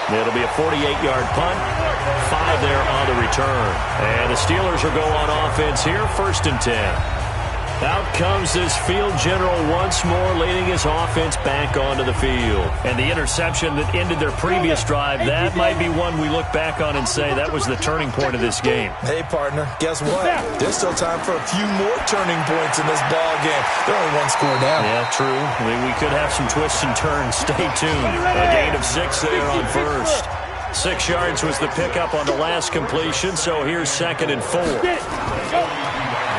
It'll be a 48-yard punt, 5 there on the return. And the Steelers will go on offense here, 1st and 10. Out comes this field general once more, leading his offense back onto the field. And the interception that ended their previous drive, that might be one we look back on and say that was the turning point of this game. Hey, partner, guess what? There's still time for a few more turning points in this ball game. They're only 1 score down. Yeah, true. I mean, we could have some twists and turns. Stay tuned. A gain of 6 there on first. 6 yards was the pickup on the last completion, so here's 2nd and 4.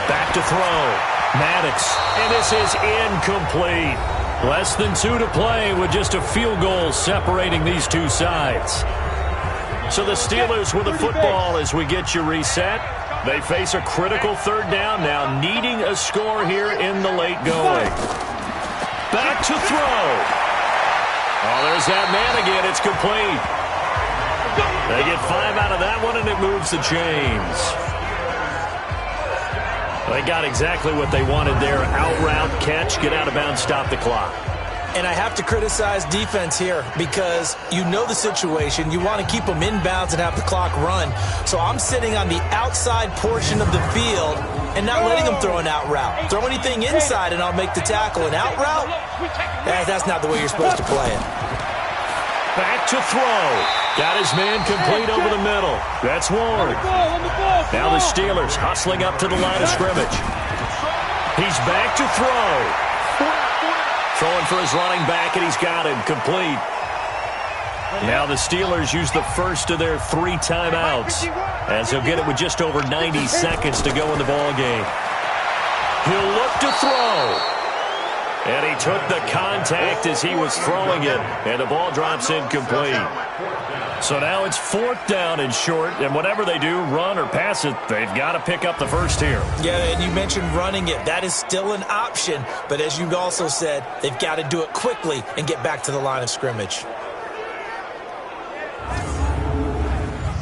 Back to throw. Maddox, and this is incomplete. Less than 2 to play with just a field goal separating these two sides. So the Steelers with the football as we get you reset. They face a critical 3rd down now, needing a score here in the late going. Back to throw. Oh, there's that man again. It's complete. They get 5 out of that one, and it moves the chains. They got exactly what they wanted there. Out route, catch, get out of bounds, stop the clock. And I have to criticize defense here because you know the situation. You want to keep them inbounds and have the clock run. So I'm sitting on the outside portion of the field and not letting them throw an out route. Throw anything inside and I'll make the tackle. An out route? That's not the way you're supposed to play it. Back to throw. Got his man complete over the middle. That's Ward. Now the Steelers hustling up to the line of scrimmage. He's back to throw. Throwing for his running back, and he's got him complete. Now the Steelers use the first of their 3 timeouts, as he'll get it with just over 90 seconds to go in the ball game. He'll look to throw. And he took the contact as he was throwing it, and the ball drops incomplete. So now it's 4th down and short, and whatever they do, run or pass it, they've got to pick up the first here. Yeah, and you mentioned running it. That is still an option, but as you also said, they've got to do it quickly and get back to the line of scrimmage.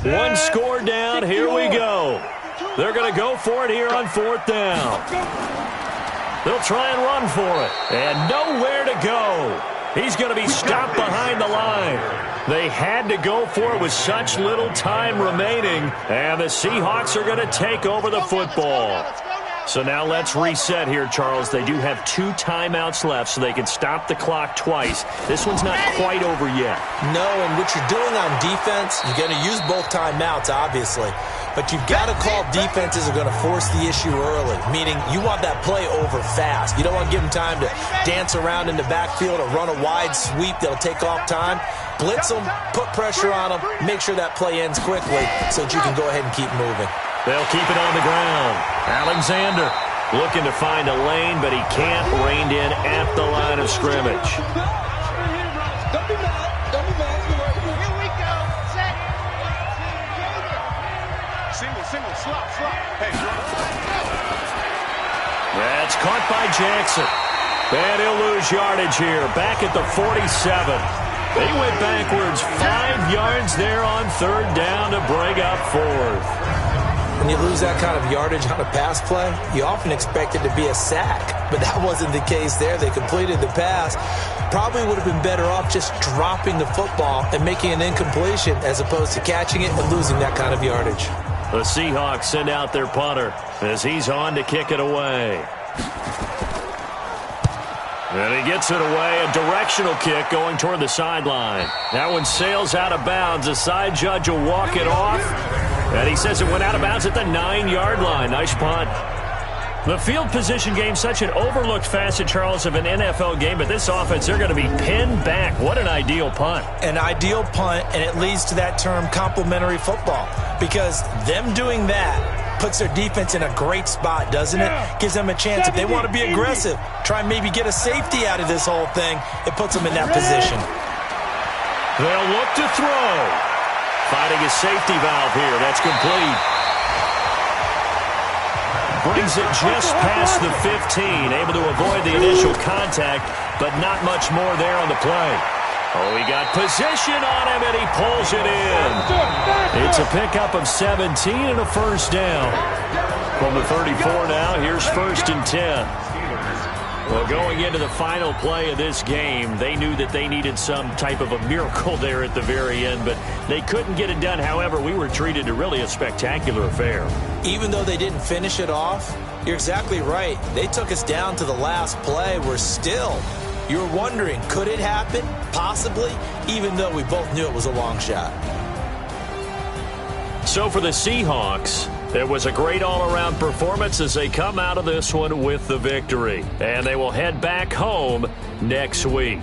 1 score down, here we go. They're going to go for it here on 4th down. They'll try and run for it, and nowhere to go. He's going to be stopped behind the line. They had to go for it with such little time remaining, and the Seahawks are going to take over the football. So now let's reset here, Charles. They do have 2 timeouts left, so they can stop the clock twice. This one's not quite over yet. No, and what you're doing on defense, you're going to use both timeouts, obviously. But you've got to call defenses are going to force the issue early, meaning you want that play over fast. You don't want to give them time to dance around in the backfield or run a wide sweep that'll take off time. Blitz them, put pressure on them, make sure that play ends quickly so that you can go ahead and keep moving. They'll keep it on the ground. Alexander looking to find a lane, but he can't. Reined in at the line of scrimmage. Single, slot. Hey, That's caught by Jackson. And he'll lose yardage here. Back at the 47. They went backwards 5 yards there on 3rd down to bring up 4th. when you lose that kind of yardage on a pass play, you often expect it to be a sack. But that wasn't the case there. They completed the pass. Probably would have been better off just dropping the football and making an incompletion as opposed to catching it and losing that kind of yardage. The Seahawks send out their punter as he's on to kick it away. And he gets it away, a directional kick going toward the sideline. That one sails out of bounds. The side judge will walk it off. And he says it went out of bounds at the 9-yard line. Nice punt. The field position game, such an overlooked facet, Charles, of an NFL game. But this offense, they're going to be pinned back. What an ideal punt. An ideal punt, and it leads to that term complementary football. Because them doing that puts their defense in a great spot, doesn't it? Gives them a chance. If they want to be aggressive, try and maybe get a safety out of this whole thing, it puts them in that position. They'll look to throw. Finding a safety valve here. That's complete. Brings it just past the 15. Able to avoid the initial contact, but not much more there on the play. Oh, he got position on him, and he pulls it in. It's a pickup of 17 and a first down. From the 34 now, here's 1st and 10. Well, going into the final play of this game, they knew that they needed some type of a miracle there at the very end, but they couldn't get it done. However, we were treated to really a spectacular affair. Even though they didn't finish it off, you're exactly right. They took us down to the last play. We're still, you're wondering, could it happen? Possibly, even though we both knew it was a long shot. So for the Seahawks, it was a great all-around performance as they come out of this one with the victory. And they will head back home next week.